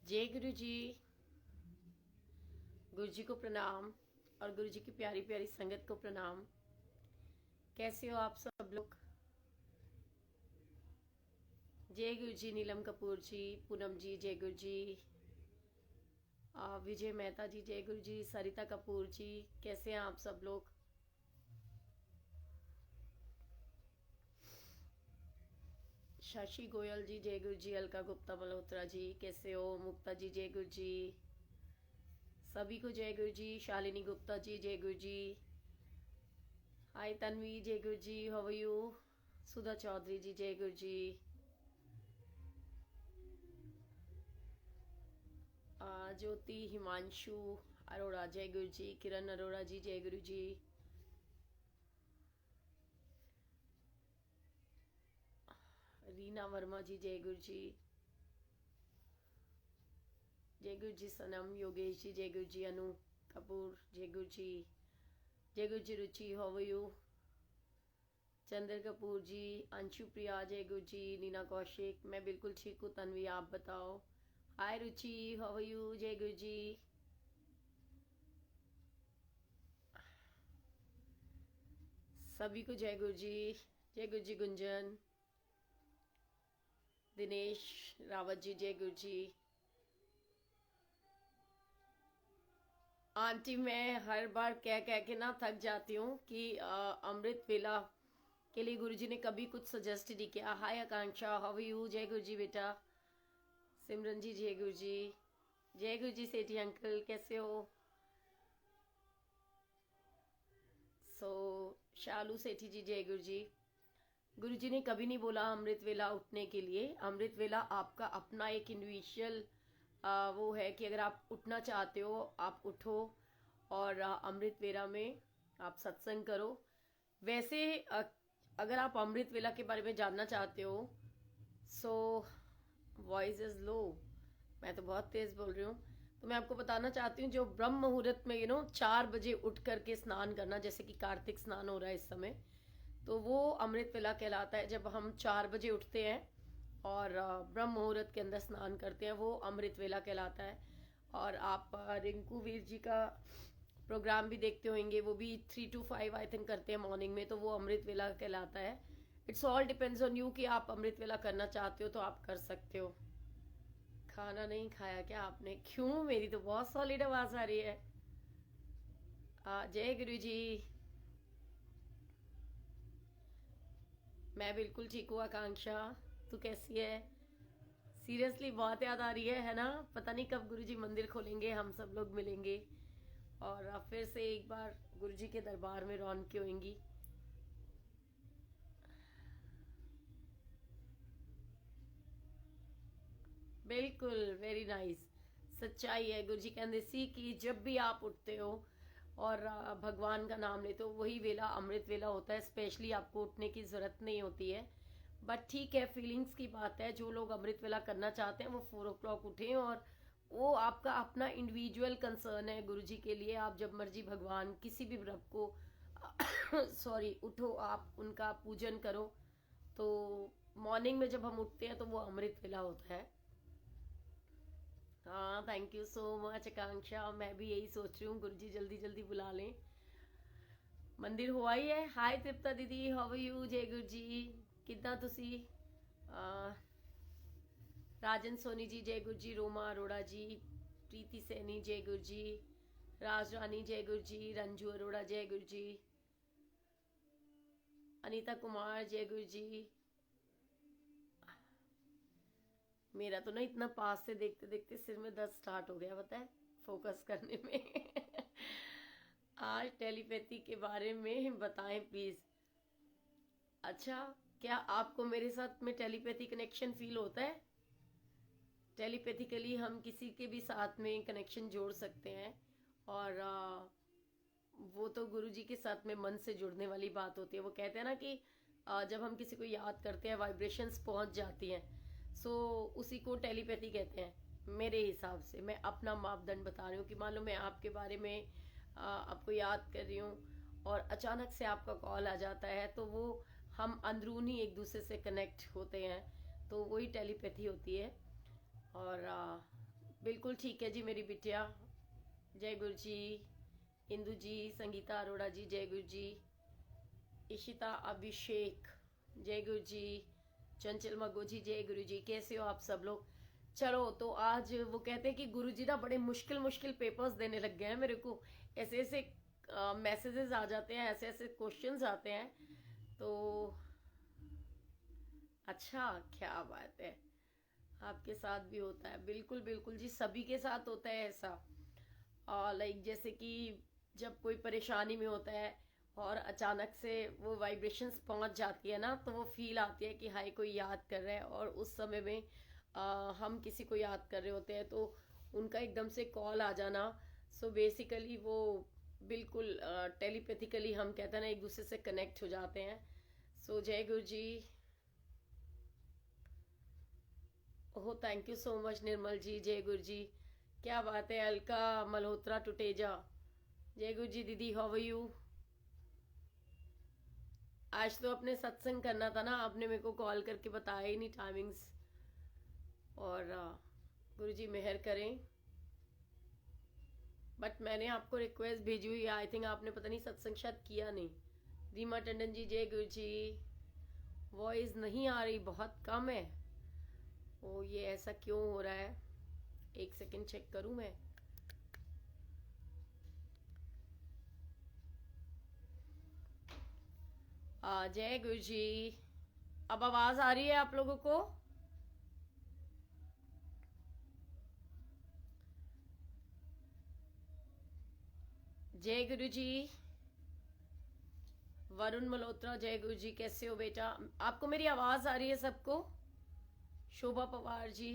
जय गुरु जी। गुरु जी को प्रणाम और गुरु जी की प्यारी प्यारी संगत को प्रणाम। कैसे हो आप सब लोग? जय गुरु जी। नीलम कपूर जी, पूनम जी जय गुरु जी, विजय मेहता जी जय गुरु जी, सरिता कपूर जी कैसे हैं आप सब लोग? शशि गोयल जी जय गुरु जी, अलका गुप्ता मल्होत्रा जी कैसे हो? मुक्ता जी जय गुरु जी, सभी को जय गुरु जी। शालिनी गुप्ता जी जय गुरु जी। हाय तन्वी जय गुरु जी, हाउ आर यू? सुधा चौधरी जी जय गुरु जी। ज्योति हिमांशु अरोड़ा जय गुरु जी। किरण अरोड़ा जी जय गुरु जी। रीना वर्मा जी जय गुरु जी। जय गुरु जी सनम। योगेश जी जय गुरु जी। अनु कपूर जय गुरु जी। जय गुरु जी रुचि, हाउ आर यू? चंद्र कपूर जी, अंशु प्रिया जय गुरु जी। नीना कौशिक मैं बिल्कुल ठीक हूँ। तन्वी आप बताओ? हाय रुचि, हाउ आर यू? जय गुरु जी। सभी को जय गुरु जी। जय गुरु जी। गुंजन, दिनेश रावत जी जय गुरु जी। आंटी मैं हर बार कह कह के ना थक जाती हूँ कि अमृत वेला के लिए गुरुजी ने कभी कुछ सजेस्ट नहीं किया। हाय आकांक्षा, हाउ आर यू? जय गुरु जी बेटा। सिमरन जी जय गुरु जी। जय गुरु जी सेठी अंकल कैसे हो? शालू सेठी जी जय गुरु जी। गुरु जी ने कभी नहीं बोला अमृत वेला उठने के लिए। अमृत वेला आपका अपना एक इंडिविजुअल वो है कि अगर आप उठना चाहते हो आप उठो और अमृत वेला में आप सत्संग करो। वैसे अगर आप अमृत वेला के बारे में जानना चाहते हो सो वॉइस इज लो, मैं तो बहुत तेज बोल रही हूँ। तो मैं आपको बताना चाहती हूँ जो ब्रह्म मुहूर्त में 4 बजे उठ करके स्नान करना, जैसे कि कार्तिक स्नान हो रहा है इस समय, तो वो अमृत वेला कहलाता है। जब हम 4 बजे उठते हैं और ब्रह्म मुहूर्त के अंदर स्नान करते हैं वो अमृत वेला कहलाता है। और आप रिंकू वीर जी का प्रोग्राम भी देखते होंगे, वो भी 3 to 5 आई थिंक करते हैं मॉर्निंग में, तो वो अमृत वेला कहलाता है। It's all depends on you कि आप अमृत वेला करना चाहते हो तो आप कर सकते हो। खाना नहीं खाया क्या आपने? क्यों? मेरी तो बहुत सॉलिड आवाज आ रही है। जय गुरु जी। मैं बिल्कुल ठीक हूँ आकांक्षा, तू कैसी है? सीरियसली बहुत याद आ रही है ना? पता नहीं कब गुरुजी मंदिर खोलेंगे, हम सब लोग मिलेंगे और अब फिर से एक बार गुरुजी के दरबार में रौनकें होंगी। बिल्कुल, वेरी नाइस। सच्चाई है, गुरुजी कहते सी कि जब भी आप उठते हो और भगवान का नाम लेते हो वही वेला अमृत वेला होता है। स्पेशली आपको उठने की जरूरत नहीं होती है। बट ठीक है, फीलिंग्स की बात है। जो लोग अमृत वेला करना चाहते हैं वो 4 o'clock उठें और वो आपका अपना इंडिविजुअल कंसर्न है गुरुजी के लिए। आप जब मर्जी भगवान किसी भी रब को सॉरी उठो, आप उनका पूजन करो। तो मॉर्निंग में जब हम उठते हैं तो वो अमृत वेला होता है। हाँ, थैंक यू सो मच आकांक्षा। मैं भी यही सोच रही हूँ गुरुजी जल्दी जल्दी बुला लें। मंदिर हुआ ही है। हाय तृप्ता दीदी, हाउ आर यू? जय गुरु जी। कितना तुसी? राजन सोनी जी जय गुरु जी। रोमा अरोड़ा जी, प्रीति सैनी जय गुरु जी। राज रानी जय गुरु जी। रंजू अरोड़ा जय गुरु जी। अनीता कुमार जय गुरु जी। मेरा तो ना इतना पास से देखते देखते सिर में दर्द स्टार्ट हो गया, पता है, फोकस करने में। आज टेलीपैथी के बारे में बताएं प्लीज। अच्छा, क्या आपको मेरे साथ में टेलीपैथी कनेक्शन फील होता है? टेलीपैथिकली हम किसी के भी साथ में कनेक्शन जोड़ सकते हैं और वो तो गुरुजी के साथ में मन से जुड़ने वाली बात होती है। वो कहते हैं ना कि जब हम किसी को याद करते हैं वाइब्रेशंस पहुंच जाती हैं, सो उसी को टेलीपैथी कहते हैं। मेरे हिसाब से मैं अपना मापदंड बता रही हूँ कि मान लो मैं आपके बारे में आपको याद कर रही हूँ और अचानक से आपका कॉल आ जाता है, तो वो हम अंदरूनी एक दूसरे से कनेक्ट होते हैं, तो वही टेलीपैथी होती है। और बिल्कुल ठीक है जी मेरी बिटिया। जय गुरु जी। इंदु जी, संगीता अरोड़ा जी जय गुरु जी। इशिता अभिषेक जय गुरु जी। चंचल मगो जी जय गुरु जी। कैसे हो आप सब लोग? चलो, तो आज वो कहते हैं कि गुरु जी ना बड़े मुश्किल मुश्किल पेपर्स देने लग गए हैं मेरे को। ऐसे ऐसे मैसेजेस आ जाते हैं, ऐसे ऐसे क्वेश्चंस आते हैं। तो अच्छा, क्या बात है, आपके साथ भी होता है? बिल्कुल बिल्कुल जी, सभी के साथ होता है ऐसा। लाइक जैसे कि जब कोई परेशानी में होता है और अचानक से वो वाइब्रेशंस पहुंच जाती है ना, तो वो फील आती है कि हाय कोई याद कर रहा है। और उस समय में हम किसी को याद कर रहे होते हैं तो उनका एकदम से कॉल आ जाना। सो बेसिकली वो बिल्कुल टेलीपैथिकली हम कहते हैं ना, एक दूसरे से कनेक्ट हो जाते हैं। सो जय गुरु जी। ओह, थैंक यू सो मच निर्मल जी, जय गुरु जी। क्या बात है, अलका मल्होत्रा टुटेजा जय गुरु जी। दीदी हाउ आर यू? आज तो अपने सत्संग करना था ना, आपने मेरे को कॉल करके बताया ही नहीं टाइमिंग्स। और गुरु जी मेहर करें। बट मैंने आपको रिक्वेस्ट भेजी हुई है, आई थिंक आपने पता नहीं सत्संग शायद किया नहीं। रीमा टंडन जी जय गुरु जी। वॉइस नहीं आ रही, बहुत कम है। ओ, ये ऐसा क्यों हो रहा है? एक सेकंड चेक करूं मैं। जय गुरु जी। अब आवाज आ रही है आप लोगों को? जय गुरु जी। वरुण मल्होत्रा जय गुरु जी। कैसे हो बेटा? आपको मेरी आवाज आ रही है सबको? शोभा पवार जी,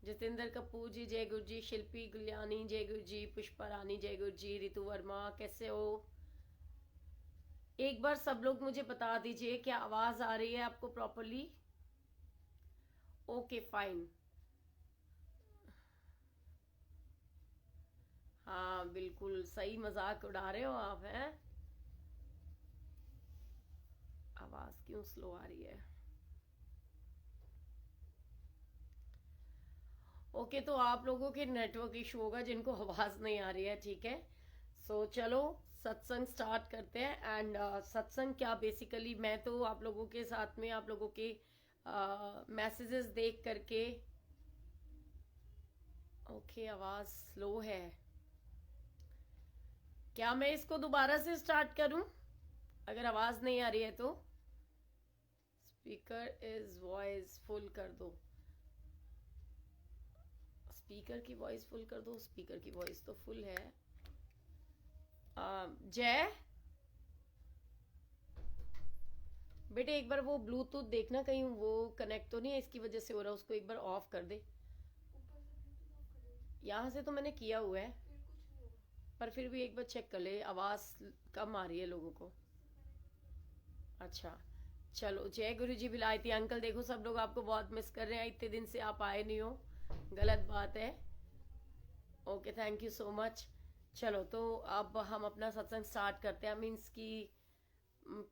जतिंदर कपूर जी जय गुरु जी। शिल्पी गुलियानी जय गुरु जी। पुष्पा रानी जय गुरु जी। रितु वर्मा कैसे हो? एक बार सब लोग मुझे बता दीजिए क्या आवाज आ रही है आपको प्रॉपरली? Okay fine. हाँ बिल्कुल सही, मजाक उड़ा रहे हो आप, हैं? आवाज क्यों स्लो आ रही है? ओके, तो आप लोगों के नेटवर्क इशू होगा जिनको आवाज नहीं आ रही है, ठीक है। सो चलो सत्संग स्टार्ट करते हैं। एंड सत्संग क्या, बेसिकली मैं तो आप लोगों के साथ में आप लोगों के मैसेजेस देख करके। ओके, आवाज स्लो है। क्या मैं इसको दोबारा से स्टार्ट करूं अगर आवाज नहीं आ रही है तो? स्पीकर इज वॉइस फुल कर दो। स्पीकर की वॉइस फुल कर दो। स्पीकर की वॉइस तो फुल है। जय बेटे, एक बार वो ब्लूटूथ देखना कहीं वो कनेक्ट तो नहीं है, इसकी वजह से हो रहा है। उसको एक बार ऑफ कर दे। यहाँ से तो मैंने किया हुआ है, पर फिर भी एक बार चेक कर ले, आवाज कम आ रही है लोगों को। अच्छा, चलो जय गुरु जी। बिलायती अंकल देखो सब लोग आपको बहुत मिस कर रहे हैं, इतने दिन से आप आए नहीं हो, गलत बात है। Okay, thank you so much. चलो, तो अब हम अपना सत्संग स्टार्ट करते हैं। मीन्स कि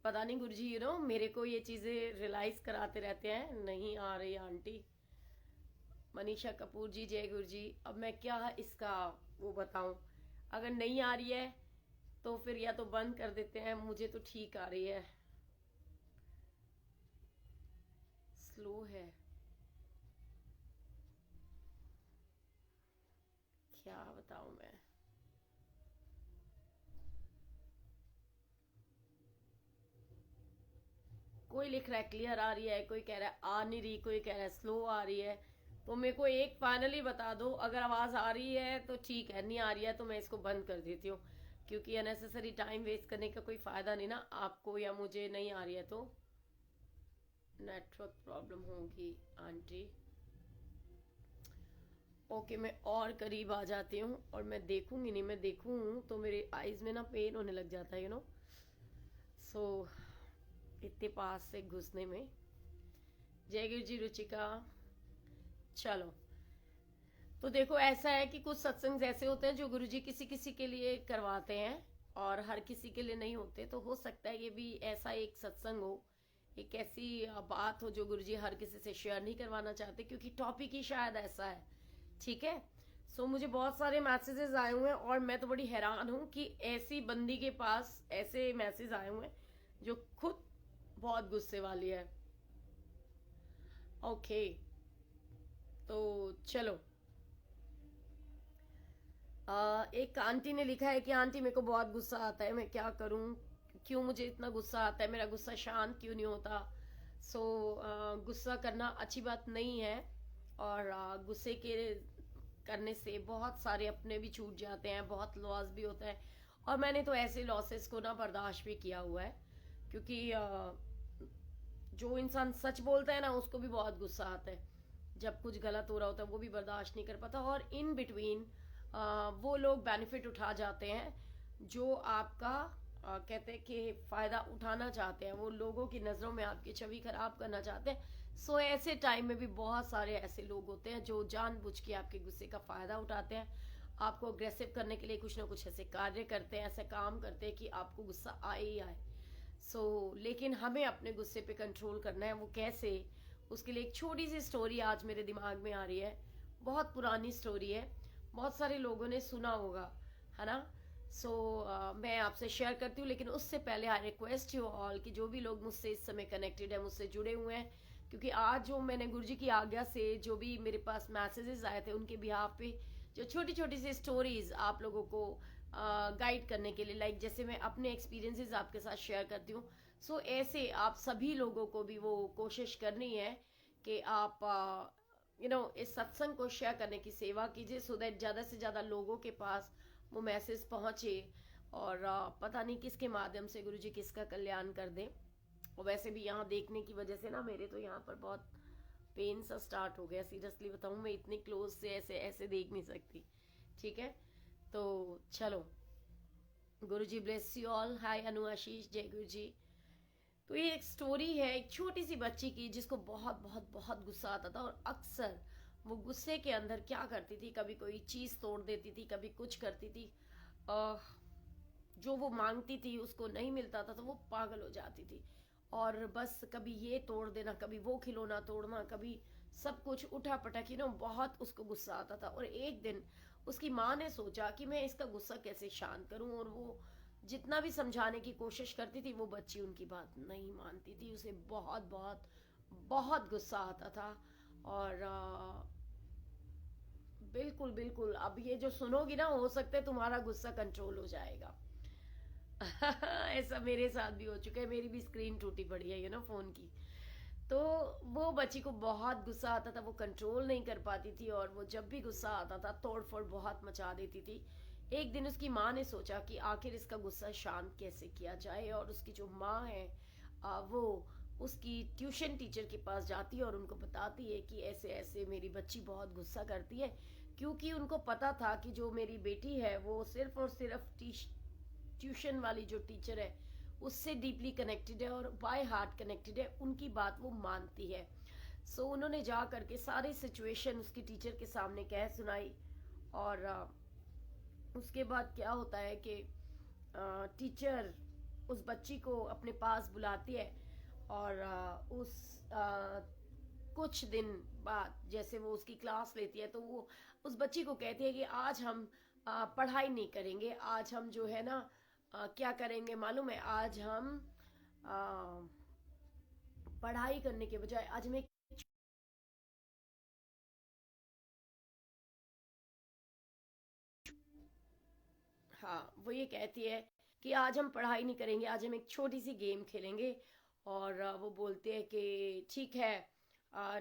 पता नहीं गुरु जी, मेरे को ये चीज़ें रियलाइज कराते रहते हैं। नहीं आ रही आंटी। मनीषा कपूर जी जय गुरु जी। अब मैं क्या इसका वो बताऊं? अगर नहीं आ रही है तो फिर या तो बंद कर देते हैं। मुझे तो ठीक आ रही है, स्लो है, क्या बताऊं मैं। कोई लिख रहा है क्लियर आ रही है, कोई कह रहा है आ नहीं रही, कोई कह रहा है स्लो आ रही है। तो मेरे को एक फाइनली बता दो, अगर आवाज आ रही है तो ठीक है, नहीं आ रही है तो मैं इसको बंद कर देती हूँ, क्योंकि अननेसेसरी टाइम वेस्ट करने का कोई फायदा नहीं ना, आपको या मुझे। नहीं आ रही है तो नेटवर्क प्रॉब्लम होगी आंटी। ओके, मैं और करीब आ जाती हूँ और मैं देखूंगी नहीं, मैं देखूँ तो मेरे आईज में ना पेन होने लग जाता है, सो इतने पास से घुसने में। जय गुरु जी रुचिका। चलो, तो देखो ऐसा है कि कुछ सत्संग ऐसे होते हैं जो गुरु जी किसी किसी के लिए करवाते हैं और हर किसी के लिए नहीं होते। तो हो सकता है ये भी ऐसा एक सत्संग हो एक ऐसी बात हो जो गुरुजी हर किसी से शेयर नहीं करवाना चाहते, क्योंकि टॉपिक ही शायद ऐसा है। ठीक है। सो मुझे बहुत सारे मैसेजेस आए हुए हैं और मैं तो बड़ी हैरान हूं कि ऐसी बंदी के पास ऐसे मैसेज आए हुए हैं जो खुद बहुत गुस्से वाली है। ओके, तो चलो। एक आंटी ने लिखा है कि आंटी मेरे को बहुत गुस्सा आता है, मैं क्या करूं, क्यों मुझे इतना गुस्सा आता है, मेरा गुस्सा शांत क्यों नहीं होता। सो गुस्सा करना अच्छी बात नहीं है, और गुस्से के करने से बहुत सारे अपने भी छूट जाते हैं, बहुत लॉस भी होता है। और मैंने तो ऐसे लॉसेस को ना बर्दाश्त भी किया हुआ है, क्योंकि जो इंसान सच बोलता है ना उसको भी बहुत गुस्सा आता है, जब कुछ गलत हो रहा होता है वो भी बर्दाश्त नहीं कर पाता। और इन बिटवीन वो लोग बेनिफिट उठा जाते हैं जो आपका कहते हैं कि फायदा उठाना चाहते हैं, वो लोगों की नजरों में आपकी छवि खराब करना चाहते हैं। सो ऐसे टाइम में भी बहुत सारे ऐसे लोग होते हैं जो जानबूझ के आपके गुस्से का फायदा उठाते हैं, आपको अग्रेसिव करने के लिए कुछ ना कुछ ऐसे कार्य करते हैं, ऐसे काम करते हैं कि आपको गुस्सा आए ही आए। लेकिन हमें अपने गुस्से पे कंट्रोल करना है। वो कैसे, उसके लिए एक छोटी सी स्टोरी आज मेरे दिमाग में आ रही है। बहुत पुरानी स्टोरी है, बहुत सारे लोगों ने सुना होगा, है ना। मैं आपसे शेयर करती हूँ, लेकिन उससे पहले आई रिक्वेस्ट यू ऑल कि जो भी लोग मुझसे इस समय कनेक्टेड है, मुझसे जुड़े हुए हैं, क्योंकि आज जो मैंने गुरुजी की आज्ञा से जो भी मेरे पास मैसेजेस आए थे उनके बिहाफ पे जो छोटी छोटी सी स्टोरीज आप लोगों को गाइड करने के लिए, लाइक जैसे मैं अपने एक्सपीरियंसेस आपके साथ शेयर करती हूँ, ऐसे आप सभी लोगों को भी वो कोशिश करनी है कि आप इस सत्संग को शेयर करने की सेवा कीजिए, सो दैट ज़्यादा से ज़्यादा लोगों के पास वो मैसेज पहुँचे, और पता नहीं किसके माध्यम से गुरुजी किसका कल्याण कर दें। और वैसे भी यहाँ देखने की वजह से ना मेरे तो यहाँ पर बहुत पेन सा स्टार्ट हो गया, सीरियसली बताऊँ, मैं इतनी क्लोज से ऐसे ऐसे देख नहीं सकती। ठीक है, तो चलो, गुरु जी ब्लेस यू ऑल। हाय अनु आशीष, जय गुरु जी। तो ये एक स्टोरी है एक छोटी सी बच्ची की जिसको बहुत बहुत बहुत गुस्सा आता था, और अक्सर वो गुस्से के अंदर क्या करती थी, कभी कोई चीज तोड़ देती थी, कभी कुछ करती थी, जो वो मांगती थी उसको नहीं मिलता था तो वो पागल हो जाती थी, और बस कभी ये तोड़ देना, कभी वो खिलौना तोड़ना, कभी सब कुछ उठा पटक, बहुत उसको गुस्सा आता था। और एक दिन उसकी माँ ने सोचा कि मैं इसका गुस्सा कैसे शांत करूं, और वो जितना भी समझाने की कोशिश करती थी वो बच्ची उनकी बात नहीं मानती थी, उसे बहुत बहुत बहुत गुस्सा आता था। और बिल्कुल बिल्कुल, अब ये जो सुनोगी ना, हो सकता है तुम्हारा गुस्सा कंट्रोल हो जाएगा। ऐसा मेरे साथ भी हो चुका है, मेरी भी स्क्रीन टूटी पड़ी है फोन की। तो वो बच्ची को बहुत गुस्सा आता था, वो कंट्रोल नहीं कर पाती थी, और वो जब भी गुस्सा आता था तोड़ फोड़ बहुत मचा देती थी। एक दिन उसकी माँ ने सोचा कि आखिर इसका गुस्सा शांत कैसे किया जाए, और उसकी जो माँ है वो उसकी ट्यूशन टीचर के पास जाती है और उनको बताती है कि ऐसे ऐसे मेरी बच्ची बहुत गुस्सा करती है, क्योंकि उनको पता था कि जो मेरी बेटी है वो सिर्फ और सिर्फ ट्यूशन वाली जो टीचर है उससे डीपली कनेक्टेड है और बाय हार्ट कनेक्टेड है, उनकी बात वो मानती है। उन्होंने जा करके सारी सिचुएशन उसकी टीचर के सामने कह सुनाई। और उसके बाद क्या होता है कि टीचर उस बच्ची को अपने पास बुलाती है, और कुछ दिन बाद जैसे वो उसकी क्लास लेती है तो वो उस बच्ची को कहती है कि आज हम पढ़ाई नहीं करेंगे, आज हम जो है ना क्या करेंगे मालूम है, आज हम पढ़ाई करने के बजाय आज मैं, हाँ, वो ये कहती है कि आज हम पढ़ाई नहीं करेंगे, आज हम एक छोटी सी गेम खेलेंगे। और वो बोलते हैं कि ठीक है,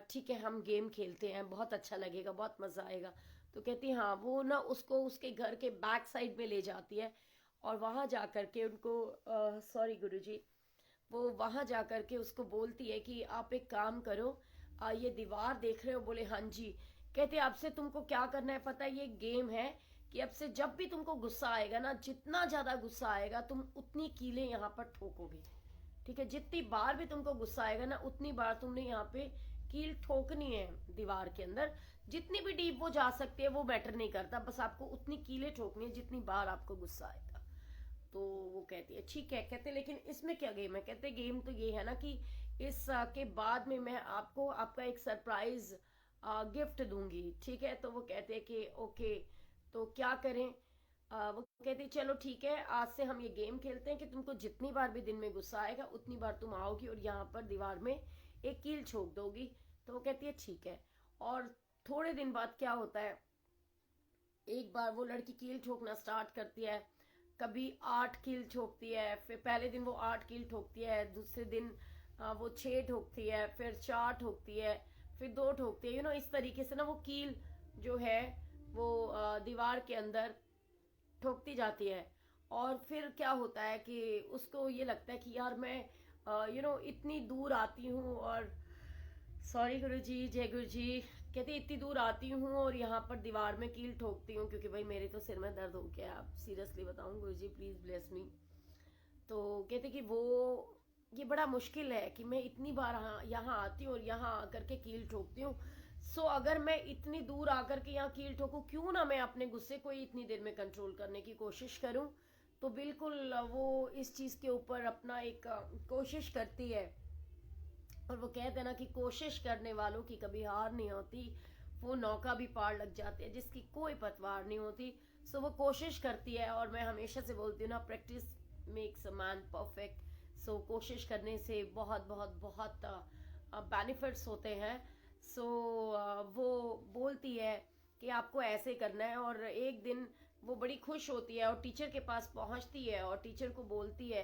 ठीक है, हम गेम खेलते हैं, बहुत अच्छा लगेगा, बहुत मज़ा आएगा। तो कहती है हाँ, वो ना उसको उसके घर के बैक साइड में ले जाती है, और वहाँ जा कर के उनको, सॉरी गुरुजी, वो वहाँ जा कर के उसको बोलती है कि आप एक काम करो, ये दीवार देख रहे हो, बोले हाँ जी। कहते अब से तुमको क्या करना है पता है, ये गेम है कि अब से जब भी तुमको गुस्सा आएगा ना, जितना ज्यादा गुस्सा आएगा तुम उतनी कीलें यहाँ पर ठोकोगे। ठीक है, जितनी बार भी तुमको गुस्सा आएगा ना उतनी बार तुमने यहाँ पे कील ठोकनी है दीवार के अंदर, जितनी भी डीप वो जा सकती है वो मैटर नहीं करता, बस आपको उतनी कीलें ठोकनी है जितनी बार आपको गुस्सा आएगा। तो वो कहती है ठीक है। कहते लेकिन इसमें क्या गेम है, कहते गेम तो ये है ना कि इस के बाद में मैं आपको आपका एक सरप्राइज गिफ्ट दूंगी, ठीक है। तो वो कहते हैं कि ओके, तो क्या करें। वो कहती चलो ठीक है, आज से हम ये गेम खेलते हैं कि तुमको जितनी बार भी दिन में गुस्सा आएगा उतनी बार तुम आओगी और यहाँ पर दीवार में एक कील ठोक दोगी। तो वो कहती है ठीक है। और थोड़े दिन बाद क्या होता है, एक बार वो लड़की कील ठोकना स्टार्ट करती है। कभी 8 कील ठोकती है, फिर पहले दिन वो 8 कील ठोकती है, दूसरे दिन वो 6 ठोकती है, फिर 4 ठोकती है, फिर 2 ठोकती है। इस तरीके से ना वो कील जो है वो दीवार के अंदर ठोकती जाती है। और फिर क्या होता है कि उसको ये लगता है कि यार मैं इतनी दूर आती हूँ और सॉरी गुरु जी, जय गुरु जी। कहती इतनी दूर आती हूँ और यहाँ पर दीवार में कील ठोकती हूँ क्योंकि भाई मेरे तो सिर में दर्द हो गया। आप सीरियसली बताऊँ गुरु जी, प्लीज ब्लेस मी। तो कहते कि वो ये बड़ा मुश्किल है कि मैं इतनी बार यहाँ आती हूँ और यहाँ आकर के कील ठोकती हूँ। सो अगर मैं इतनी दूर आकर के यहाँ कील ठोकूं, क्यों ना मैं अपने गुस्से को ही इतनी देर में कंट्रोल करने की कोशिश करूं। तो बिल्कुल वो इस चीज़ के ऊपर अपना एक कोशिश करती है। और वो कहते हैं ना कि कोशिश करने वालों की कभी हार नहीं होती, वो नौका भी पार लग जाते हैं जिसकी कोई पतवार नहीं होती। सो वो कोशिश करती है और मैं हमेशा से बोलती हूँ ना, practice makes a man perfect. So कोशिश करने से बहुत बहुत बहुत बेनिफिट्स होते हैं। सो वो बोलती है कि आपको ऐसे करना है। और एक दिन वो बड़ी खुश होती है और टीचर के पास पहुंचती है और टीचर को बोलती है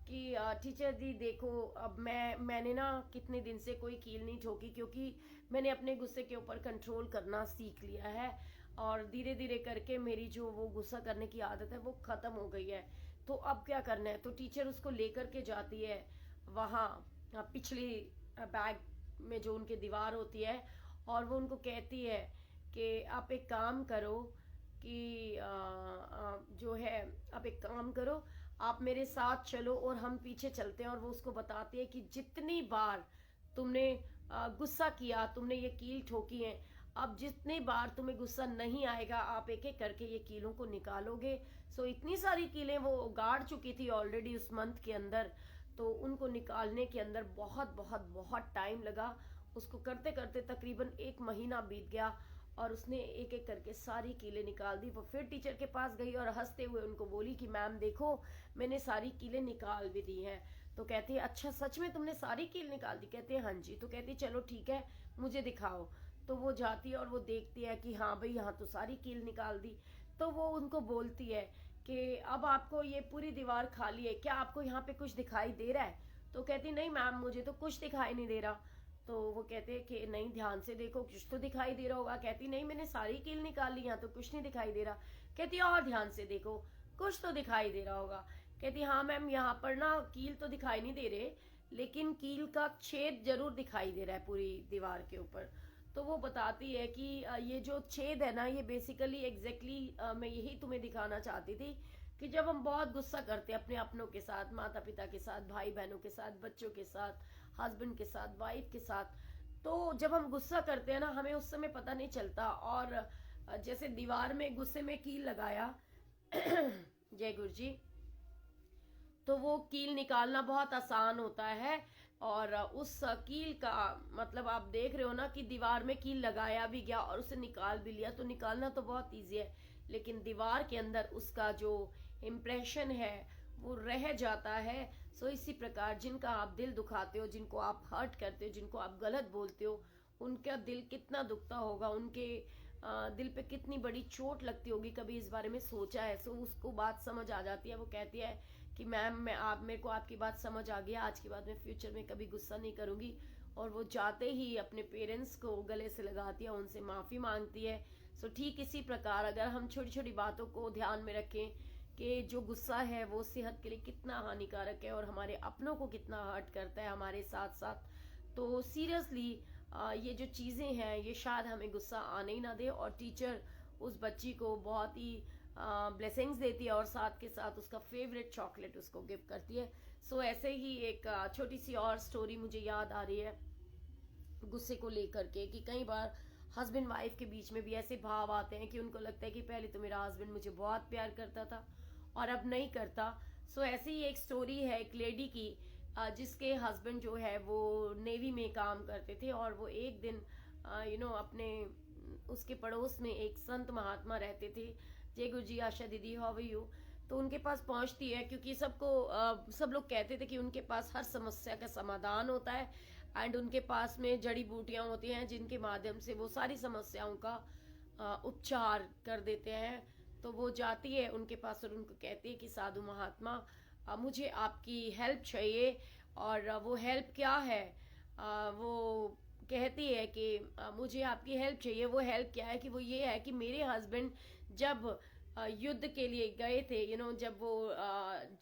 कि टीचर जी देखो, अब मैंने ना कितने दिन से कोई कील नहीं ठोकी क्योंकि मैंने अपने गुस्से के ऊपर कंट्रोल करना सीख लिया है और धीरे धीरे करके मेरी जो वो गुस्सा करने की आदत है वो ख़त्म हो गई है। तो अब क्या करना है। तो टीचर उसको लेकर के जाती है वहाँ पिछली बैग में जो उनकी दीवार होती है और वो उनको कहती है कि आप एक काम करो कि जो है, आप एक काम करो, आप मेरे साथ चलो और हम पीछे चलते हैं। और वो उसको बताती है कि जितनी बार तुमने गुस्सा किया, तुमने ये कील ठोकी है, अब जितनी बार तुम्हें गुस्सा नहीं आएगा आप एक एक करके ये कीलों को निकालोगे। सो इतनी सारी कीलें वो गाड़ चुकी थी ऑलरेडी उस मंथ के अंदर, तो उनको निकालने के अंदर बहुत बहुत बहुत टाइम लगा। उसको करते करते तकरीबन 1 महीना बीत गया और उसने एक एक करके सारी कीलें निकाल दी। वो फिर टीचर के पास गई और हंसते हुए उनको बोली कि मैम देखो, मैंने सारी कीलें निकाल भी दी हैं। तो कहती है अच्छा सच में तुमने सारी कील निकाल दी। कहते हैं हाँ जी। तो कहती है चलो ठीक है, मुझे दिखाओ। तो वो जाती है और वो देखती है कि हाँ भाई यहाँ तो सारी कील निकाल दी। तो वो उनको बोलती है कि अब आपको ये पूरी दीवार खाली है, क्या आपको यहाँ पे कुछ दिखाई दे रहा है। तो कहती नहीं मैम, मुझे तो कुछ दिखाई नहीं दे रहा। तो वो कहते हैं कि नहीं ध्यान से देखो, कुछ तो दिखाई दे रहा होगा। कहती नहीं, मैंने सारी कील निकाल ली, यहाँ तो कुछ नहीं दिखाई दे रहा। कहती और ध्यान से देखो, कुछ तो दिखाई दे रहा होगा। कहती हाँ मैम, यहाँ पर ना कील तो दिखाई नहीं दे रहे, लेकिन कील का छेद जरूर दिखाई दे रहा है पूरी दीवार के ऊपर। तो वो बताती है कि ये जो छेद है ना, ये बेसिकली एग्जैक्टली मैं यही तुम्हें दिखाना चाहती थी कि जब हम बहुत गुस्सा करते हैं अपने अपनों के साथ, माता पिता के साथ, भाई बहनों के साथ, बच्चों के साथ, हस्बैंड के साथ, वाइफ के साथ, तो जब हम गुस्सा करते हैं ना, हमें उस समय पता नहीं चलता। और जैसे दीवार में गुस्से में कील लगाया जय गुरु जी, तो वो कील निकालना बहुत आसान होता है। और उस कील का मतलब आप देख रहे हो ना कि दीवार में कील लगाया भी गया और उसे निकाल भी लिया। तो निकालना तो बहुत ईजी है, लेकिन दीवार के अंदर उसका जो इम्प्रेशन है वो रह जाता है। सो इसी प्रकार जिनका आप दिल दुखाते हो, जिनको आप हर्ट करते हो, जिनको आप गलत बोलते हो, उनका दिल कितना दुखता होगा, उनके दिल पे कितनी बड़ी चोट लगती होगी। कभी इस बारे में सोचा है। सो उसको बात समझ आ जाती है। वो कहती है कि मैम मेरे को आपकी बात समझ आ गया, आज के बाद मैं फ्यूचर में कभी गुस्सा नहीं करूंगी। और वो जाते ही अपने पेरेंट्स को गले से लगाती है, उनसे माफ़ी मांगती है। सो ठीक इसी प्रकार अगर हम छोटी छोटी बातों को ध्यान में रखें कि जो गुस्सा है वो सेहत के लिए कितना हानिकारक है और हमारे अपनों को कितना हर्ट करता है हमारे साथ साथ, तो सीरियसली ये जो चीज़ें हैं ये शायद हमें गुस्सा आने ही ना दे। और टीचर उस बच्ची को बहुत ही ब्लेसिंग्स देती है और साथ के साथ उसका फेवरेट चॉकलेट उसको गिफ्ट करती है। सो ऐसे ही एक छोटी सी और स्टोरी मुझे याद आ रही है गुस्से को लेकर के, कि कई बार हस्बैंड वाइफ के बीच में भी ऐसे भाव आते हैं कि उनको लगता है कि पहले तो मेरा हस्बैंड मुझे बहुत प्यार करता था और अब नहीं करता। सो ऐसी ही एक स्टोरी है एक लेडी की जिसके हस्बैंड जो है वो नेवी में काम करते थे, और वो एक दिन अपने उसके पड़ोस में एक संत महात्मा रहते थे। जय गुरु जी, आशा दीदी, हाउ आर यू। तो उनके पास पहुंचती है, क्योंकि सब लोग कहते थे कि उनके पास हर समस्या का समाधान होता है, एंड उनके पास में जड़ी बूटियां होती हैं जिनके माध्यम से वो सारी समस्याओं का उपचार कर देते हैं। तो वो जाती है उनके पास और उनको कहती है कि साधु महात्मा, मुझे आपकी हेल्प चाहिए। और वो हेल्प क्या है? वो कहती है कि मुझे आपकी हेल्प चाहिए। वो हेल्प क्या है? कि वो ये है कि मेरे हस्बैंड जब युद्ध के लिए गए थे, जब वो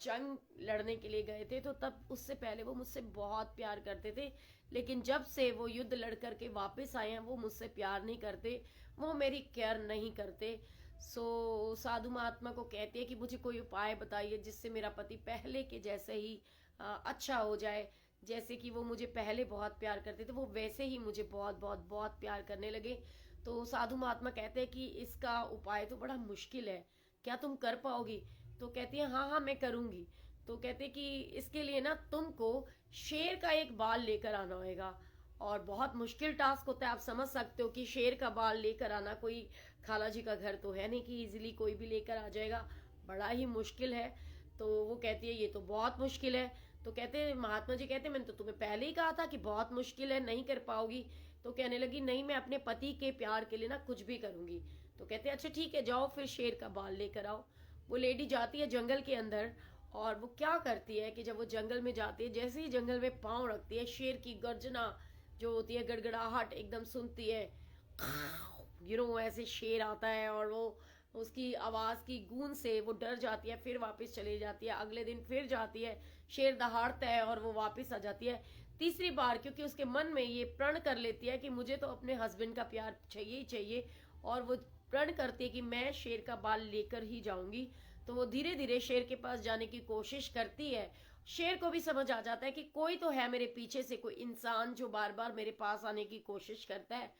जंग लड़ने के लिए गए थे, तो तब उससे पहले वो मुझसे बहुत प्यार करते थे, लेकिन जब से वो युद्ध लड़ करके वापस आए हैं वो मुझसे प्यार नहीं करते, वो मेरी केयर नहीं करते। सो साधु महात्मा को कहती है कि मुझे कोई उपाय बताइए जिससे मेरा पति पहले के जैसे ही अच्छा हो जाए। जैसे कि वो मुझे पहले बहुत प्यार करते थे, वो वैसे ही मुझे बहुत बहुत बहुत प्यार करने लगे। तो साधु महात्मा कहते हैं कि इसका उपाय तो बड़ा मुश्किल है, क्या तुम कर पाओगी? तो कहती है हाँ हाँ मैं करूंगी। तो कहते कि इसके लिए ना तुमको शेर का एक बाल लेकर आना होगा, और बहुत मुश्किल टास्क होता है। आप समझ सकते हो कि शेर का बाल लेकर आना, कोई खाला जी का घर तो है नहीं कि इजीली कोई भी लेकर आ जाएगा, बड़ा ही मुश्किल है। तो वो कहती है ये तो बहुत मुश्किल है। तो कहते हैं महात्मा जी कहते हैं मैंने तो तुम्हें पहले ही कहा था कि बहुत मुश्किल है, नहीं कर पाओगी। तो कहने लगी नहीं, मैं अपने पति के प्यार के लिए ना कुछ भी करूंगी। तो कहते हैं अच्छा ठीक है, जाओ फिर शेर का बाल लेकर आओ। वो लेडी जाती है जंगल के अंदर, और वो क्या करती है कि जब वो जंगल में जाती है, जैसे ही जंगल में पांव रखती है, शेर की गर्जना जो होती है, गड़गड़ाहट एकदम सुनती है। ऐसे शेर आता है, और वो उसकी आवाज की गूंज से वो डर जाती है, फिर वापस चली जाती है। अगले दिन फिर जाती है, शेर दहाड़ता है और वो वापस आ जाती है। तीसरी बार क्योंकि उसके मन में ये प्रण कर लेती है कि मुझे तो अपने हस्बैंड का प्यार चाहिए ही चाहिए, और वो प्रण करती है कि मैं शेर का बाल लेकर ही जाऊंगी। तो वो धीरे धीरे शेर के पास जाने की कोशिश करती है। शेर को भी समझ आ जाता है कि कोई तो है मेरे पीछे से, कोई इंसान जो बार बार मेरे पास आने की कोशिश करता है।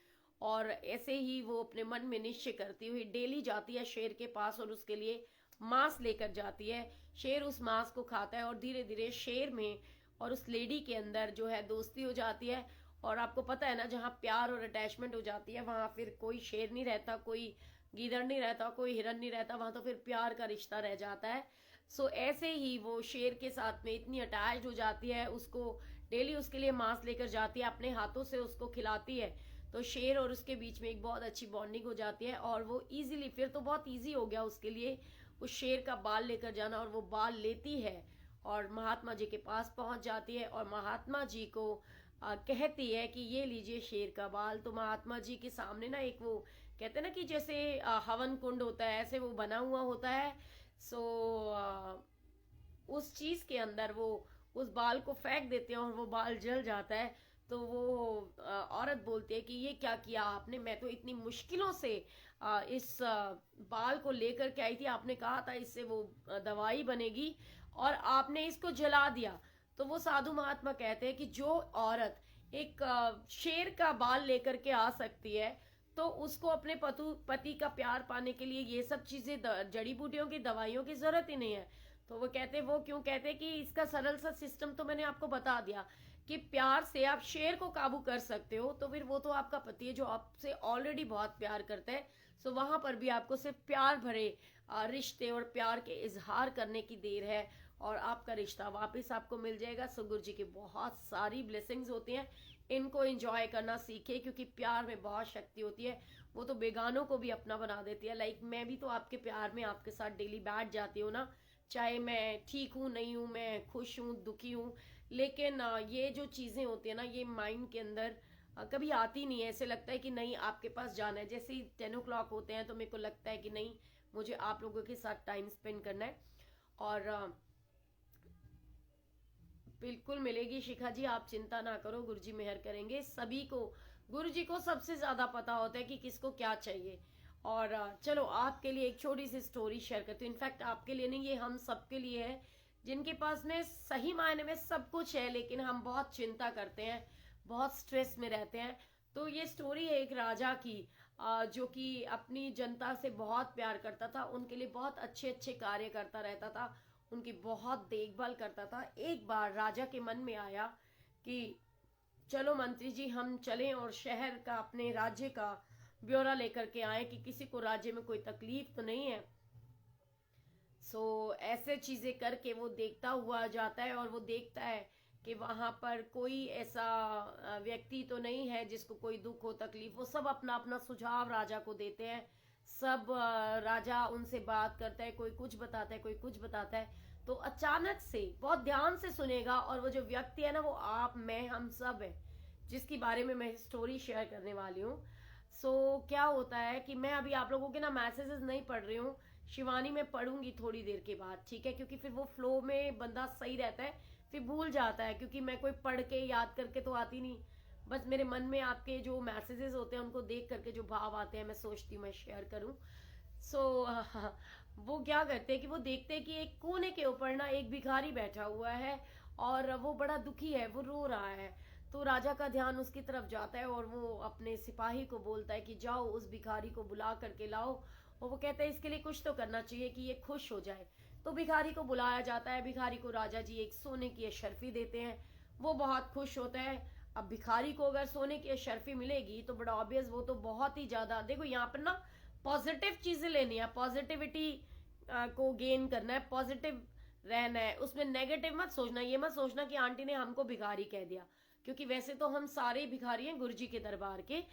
और ऐसे ही वो अपने मन में निश्चय करती हुई डेली जाती है शेर के पास, और उसके लिए मांस लेकर जाती है। शेर उस मांस को खाता है, और धीरे धीरे शेर में और उस लेडी के अंदर जो है दोस्ती हो जाती है। और आपको पता है ना, जहाँ प्यार और अटैचमेंट हो जाती है वहां फिर कोई शेर नहीं रहता, कोई गीदड़ नहीं रहता, कोई हिरन नहीं रहता, वहां तो फिर प्यार का रिश्ता रह जाता है। सो ऐसे ही वो शेर के साथ में इतनी अटैच हो जाती है, उसको डेली उसके लिए मांस लेकर जाती है, अपने हाथों से उसको खिलाती है। तो शेर और उसके बीच में एक बहुत अच्छी बॉन्डिंग हो जाती है, और वो इजीली फिर तो बहुत इजी हो गया उसके लिए उस शेर का बाल लेकर जाना। और वो बाल लेती है और महात्मा जी के पास पहुंच जाती है, और महात्मा जी को कहती है कि ये लीजिए शेर का बाल। तो महात्मा जी के सामने ना एक वो कहते हैं ना कि जैसे हवन कुंड होता है, ऐसे वो बना हुआ होता है। सो उस चीज के अंदर वो उस बाल को फेंक देते हैं, और वो बाल जल जाता है। तो वो औरत बोलती है कि ये क्या किया आपने, मैं तो इतनी मुश्किलों से इस बाल को लेकर के आई थी, आपने कहा था इससे वो दवाई बनेगी, और आपने इसको जला दिया। तो वो साधु महात्मा कहते हैं कि जो औरत एक शेर का बाल लेकर के आ सकती है, तो उसको अपने पति का प्यार पाने के लिए ये सब चीजें जड़ी बूटियों की दवाइयों की जरूरत ही नहीं है। तो वो कहते वो क्यों कहते कि इसका सरल सा सिस्टम तो मैंने आपको बता दिया कि प्यार से आप शेर को काबू कर सकते हो, तो फिर वो तो आपका पति है जो आपसे ऑलरेडी बहुत प्यार करता है। सो वहां पर भी आपको सिर्फ प्यार भरे रिश्ते और प्यार के इजहार करने की देर है, और आपका रिश्ता वापस आपको मिल जाएगा। सो गुरु जी की बहुत सारी ब्लेसिंग्स होती हैं, इनको एंजॉय करना सीखे, क्योंकि प्यार में बहुत शक्ति होती है। वो तो बेगानों को भी अपना बना देती है। लाइक मैं भी तो आपके प्यार में आपके साथ डेली बैठ जाती हूँ ना, चाहे मैं ठीक हूँ नहीं हूँ, मैं खुश हूँ दुखी हूँ, लेकिन ये जो चीजें होती है ना, ये माइंड के अंदर कभी आती नहीं है। ऐसे लगता है कि नहीं आपके पास जाना है। जैसे ही 10 o'clock होते हैं तो मेरे को लगता है कि नहीं, मुझे आप लोगों के साथ टाइम स्पेंड करना है। और बिल्कुल मिलेगी शिखा जी, आप चिंता ना करो, गुरुजी मेहर करेंगे। सभी को, गुरुजी को सबसे ज्यादा पता होता है कि किसको क्या चाहिए। और चलो आपके लिए एक छोटी सी स्टोरी शेयर करती हूँ। इनफैक्ट आपके लिए नहीं, ये हम सबके लिए है, जिनके पास में सही मायने में सब कुछ है, लेकिन हम बहुत चिंता करते हैं, बहुत स्ट्रेस में रहते हैं। तो ये स्टोरी है एक राजा की, जो कि अपनी जनता से बहुत प्यार करता था, उनके लिए बहुत अच्छे अच्छे कार्य करता रहता था। उनकी बहुत देखभाल करता था। एक बार राजा के मन में आया कि चलो मंत्री जी हम चलें और शहर का, अपने राज्य का ब्यौरा लेकर के आए कि किसी को राज्य में कोई तकलीफ तो नहीं है। ऐसे चीजें करके वो देखता हुआ जाता है और वो देखता है कि वहां पर कोई ऐसा व्यक्ति तो नहीं है जिसको कोई दुख हो, तकलीफ हो। सब अपना अपना सुझाव राजा को देते हैं। सब राजा उनसे बात करता है, कोई कुछ बताता है, कोई कुछ बताता है। तो अचानक से, बहुत ध्यान से सुनेगा, और वो जो व्यक्ति है ना, वो आप, मैं, हम सब है, जिसके बारे में मैं स्टोरी शेयर करने वाली हूँ। क्या होता है कि मैं अभी आप लोगों के ना मैसेजेस नहीं पढ़ रही हूँ, शिवानी में पढ़ूंगी थोड़ी देर के बाद, ठीक है? क्योंकि फिर वो फ्लो में बंदा सही रहता है, फिर भूल जाता है, क्योंकि मैं कोई पढ़ के याद करके तो आती नहीं। बस मेरे मन में आपके जो मैसेजेस होते हैं उनको देख करके जो भाव आते हैं, मैं सोचती हूँ मैं शेयर करूँ। सो वो क्या करते हैं कि वो देखते हैं कि एक कोने के ऊपर ना एक भिखारी बैठा हुआ है और वो बड़ा दुखी है, वो रो रहा है। तो राजा का ध्यान उसकी तरफ जाता है और वो अपने सिपाही को बोलता है कि जाओ उस भिखारी को बुला करके लाओ। और वो कहता है इसके लिए कुछ तो करना चाहिए कि ये खुश हो जाए। तो भिखारी को बुलाया जाता है। भिखारी को राजा जी एक सोने की अशर्फी देते हैं। वो बहुत खुश होता है। अब भिखारी को अगर सोने की अशर्फी मिलेगी तो बड़ा ऑब्वियस, वो तो बहुत ही ज्यादा, देखो यहाँ पर ना पॉजिटिव चीजें लेनी है, पॉजिटिविटी को गेन करना है, पॉजिटिव रहना है, उसमें नेगेटिव मत सोचना। ये मत सोचना कि आंटी ने हमको भिखारी कह दिया, क्योंकि वैसे तो हम सारे भिखारी हैं गुरुजी के दरबार के।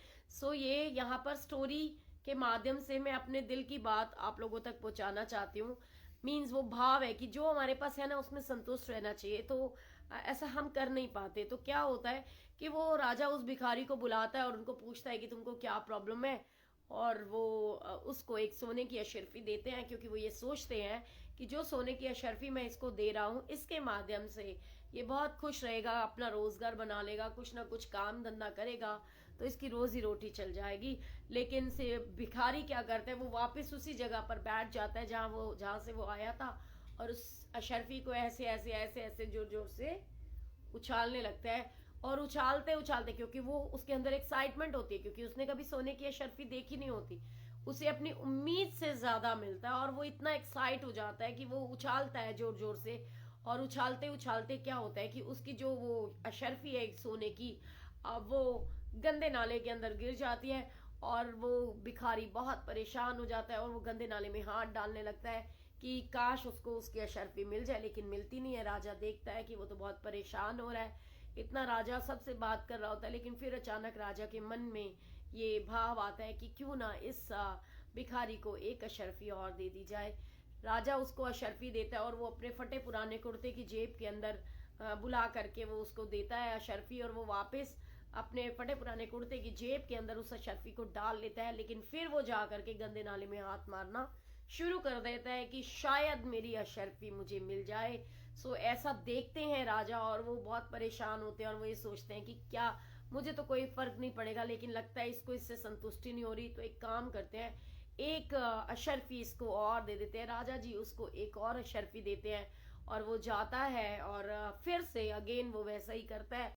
ये यहाँ पर स्टोरी के माध्यम से मैं अपने दिल की बात आप लोगों तक पहुंचाना चाहती हूँ। मीन्स वो भाव है कि जो हमारे पास है ना उसमें संतुष्ट रहना चाहिए। तो ऐसा हम कर नहीं पाते। तो क्या होता है कि वो राजा उस भिखारी को बुलाता है और उनको पूछता है कि तुमको क्या प्रॉब्लम है। और वो उसको एक सोने की अशर्फी देते हैं, क्योंकि वो ये सोचते हैं कि जो सोने की अशर्फी मैं इसको दे रहा हूँ, इसके माध्यम से ये बहुत खुश रहेगा, अपना रोजगार बना लेगा, कुछ ना कुछ काम धंधा करेगा, तो इसकी रोजी रोटी चल जाएगी। लेकिन से भिखारी क्या करता है, वो वापस उसी जगह पर बैठ जाता है जहाँ से वो आया था, और उस अशर्फी को ऐसे ऐसे ऐसे ऐसे जोर जोर से उछालने लगता है। और उछालते उछालते, क्योंकि वो उसके अंदर एक्साइटमेंट होती है, क्योंकि उसने कभी सोने की अशर्फी देखी नहीं होती, उसे अपनी उम्मीद से ज्यादा मिलता है, और वो इतना एक्साइट हो जाता है कि वो उछालता है जोर जोर से। और उछालते उछालते क्या होता है कि उसकी जो वो अशर्फी है सोने की, वो गंदे नाले के अंदर गिर जाती है। और वो भिखारी बहुत परेशान हो जाता है और वो गंदे नाले में हाथ डालने लगता है कि काश उसको उसकी अशर्फी मिल जाए, लेकिन मिलती नहीं है। राजा देखता है कि वो तो बहुत परेशान हो रहा है, इतना राजा सबसे बात कर रहा होता है, लेकिन फिर अचानक राजा के मन में ये भाव आता है कि क्यों ना इस भिखारी को एक अशर्फी और दे दी जाए। राजा उसको अशर्फी देता है और वो अपने फटे पुराने कुर्ते की जेब के अंदर बुला करके वो उसको देता है अशर्फी, और वो वापस अपने फटे पुराने कुर्ते की जेब के अंदर उस अशर्फी को डाल लेता है। लेकिन फिर वो जा करके गंदे नाले में हाथ मारना शुरू कर देता है कि शायद मेरी अशर्फी मुझे मिल जाए। ऐसा देखते हैं राजा, और वो बहुत परेशान होते हैं और वो ये सोचते हैं कि क्या, मुझे तो कोई फर्क नहीं पड़ेगा, लेकिन लगता है इसको इससे संतुष्टि नहीं हो रही, तो एक काम करते हैं, एक अशर्फी इसको और दे देते हैं। राजा जी उसको एक और अशर्फी देते हैं और वो जाता है और फिर से अगेन वो वैसा ही करता है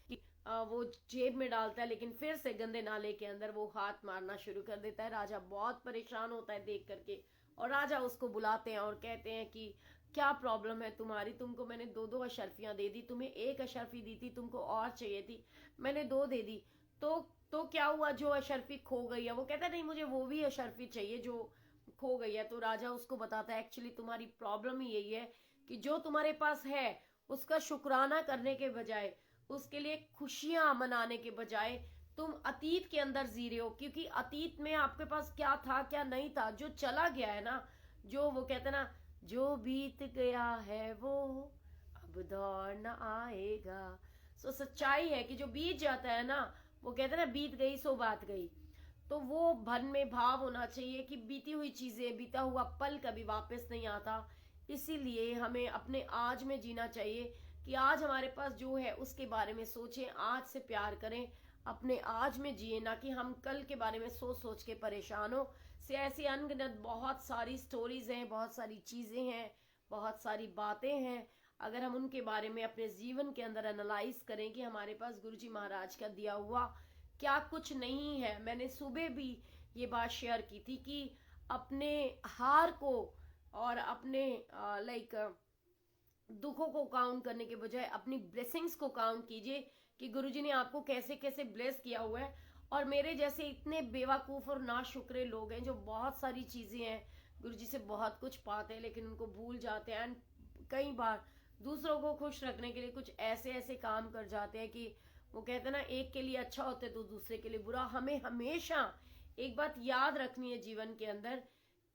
कि वो जेब में डालता है, लेकिन फिर से गंदे नाले के अंदर वो हाथ मारना शुरू कर देता है। राजा बहुत परेशान होता है देख करके, और राजा उसको बुलाते हैं और कहते हैं कि क्या प्रॉब्लम है तुम्हारी, तुमको मैंने दो दो अशर्फियां दे दी, तुम्हें एक अशर्फी दी थी, तुमको और चाहिए थी, मैंने दो दे दी, तो क्या हुआ, जो अशर्फी खो गई है? वो कहता है नहीं, मुझे वो भी अशर्फी चाहिए जो खो गई है। तो राजा उसको बताता है एक्चुअली तुम्हारी प्रॉब्लम ही यही है कि जो तुम्हारे पास है उसका शुक्राना करने के बजाय, उसके लिए खुशियां मनाने के बजाय तुम अतीत के अंदर जी रहे हो। क्योंकि अतीत में आपके पास क्या था क्या नहीं था, जो चला गया है ना, जो वो कहते ना, जो बीत गया है वो अब दौड़ न आएगा। सच्चाई है कि जो बीत जाता है ना, वो कहते हैं ना, बीत गई सो बात गई। तो वो मन में भाव होना चाहिए कि बीती हुई चीजें, बीता हुआ पल कभी वापस नहीं आता। इसीलिए हमें अपने आज में जीना चाहिए कि आज हमारे पास जो है उसके बारे में सोचें, आज से प्यार करें, अपने आज में जिए, ना कि हम कल के बारे में सोच सोच के परेशान हो। से ऐसी अनगिनत बहुत सारी स्टोरीज हैं, बहुत सारी चीजें हैं, बहुत सारी बातें हैं। अगर हम उनके बारे में अपने जीवन के अंदर एनालाइज करें कि हमारे पास गुरुजी महाराज का दिया हुआ क्या कुछ नहीं है। मैंने सुबह भी ये बात शेयर की थी कि अपने हार को और अपने लाइक दुखों को काउंट करने के बजाय अपनी ब्लेसिंग्स को काउंट कीजिए कि गुरुजी ने आपको कैसे कैसे ब्लेस किया हुआ है। और मेरे जैसे इतने बेवकूफ और नाशुक्रे लोग हैं जो बहुत सारी चीजें हैं, गुरुजी से बहुत कुछ पाते हैं लेकिन उनको भूल जाते हैं, एंड कई बार दूसरों को खुश रखने के लिए कुछ ऐसे ऐसे काम कर जाते हैं कि वो कहते हैं ना, एक के लिए अच्छा होता है तो दूसरे के लिए बुरा। हमें हमेशा एक बात याद रखनी है जीवन के अंदर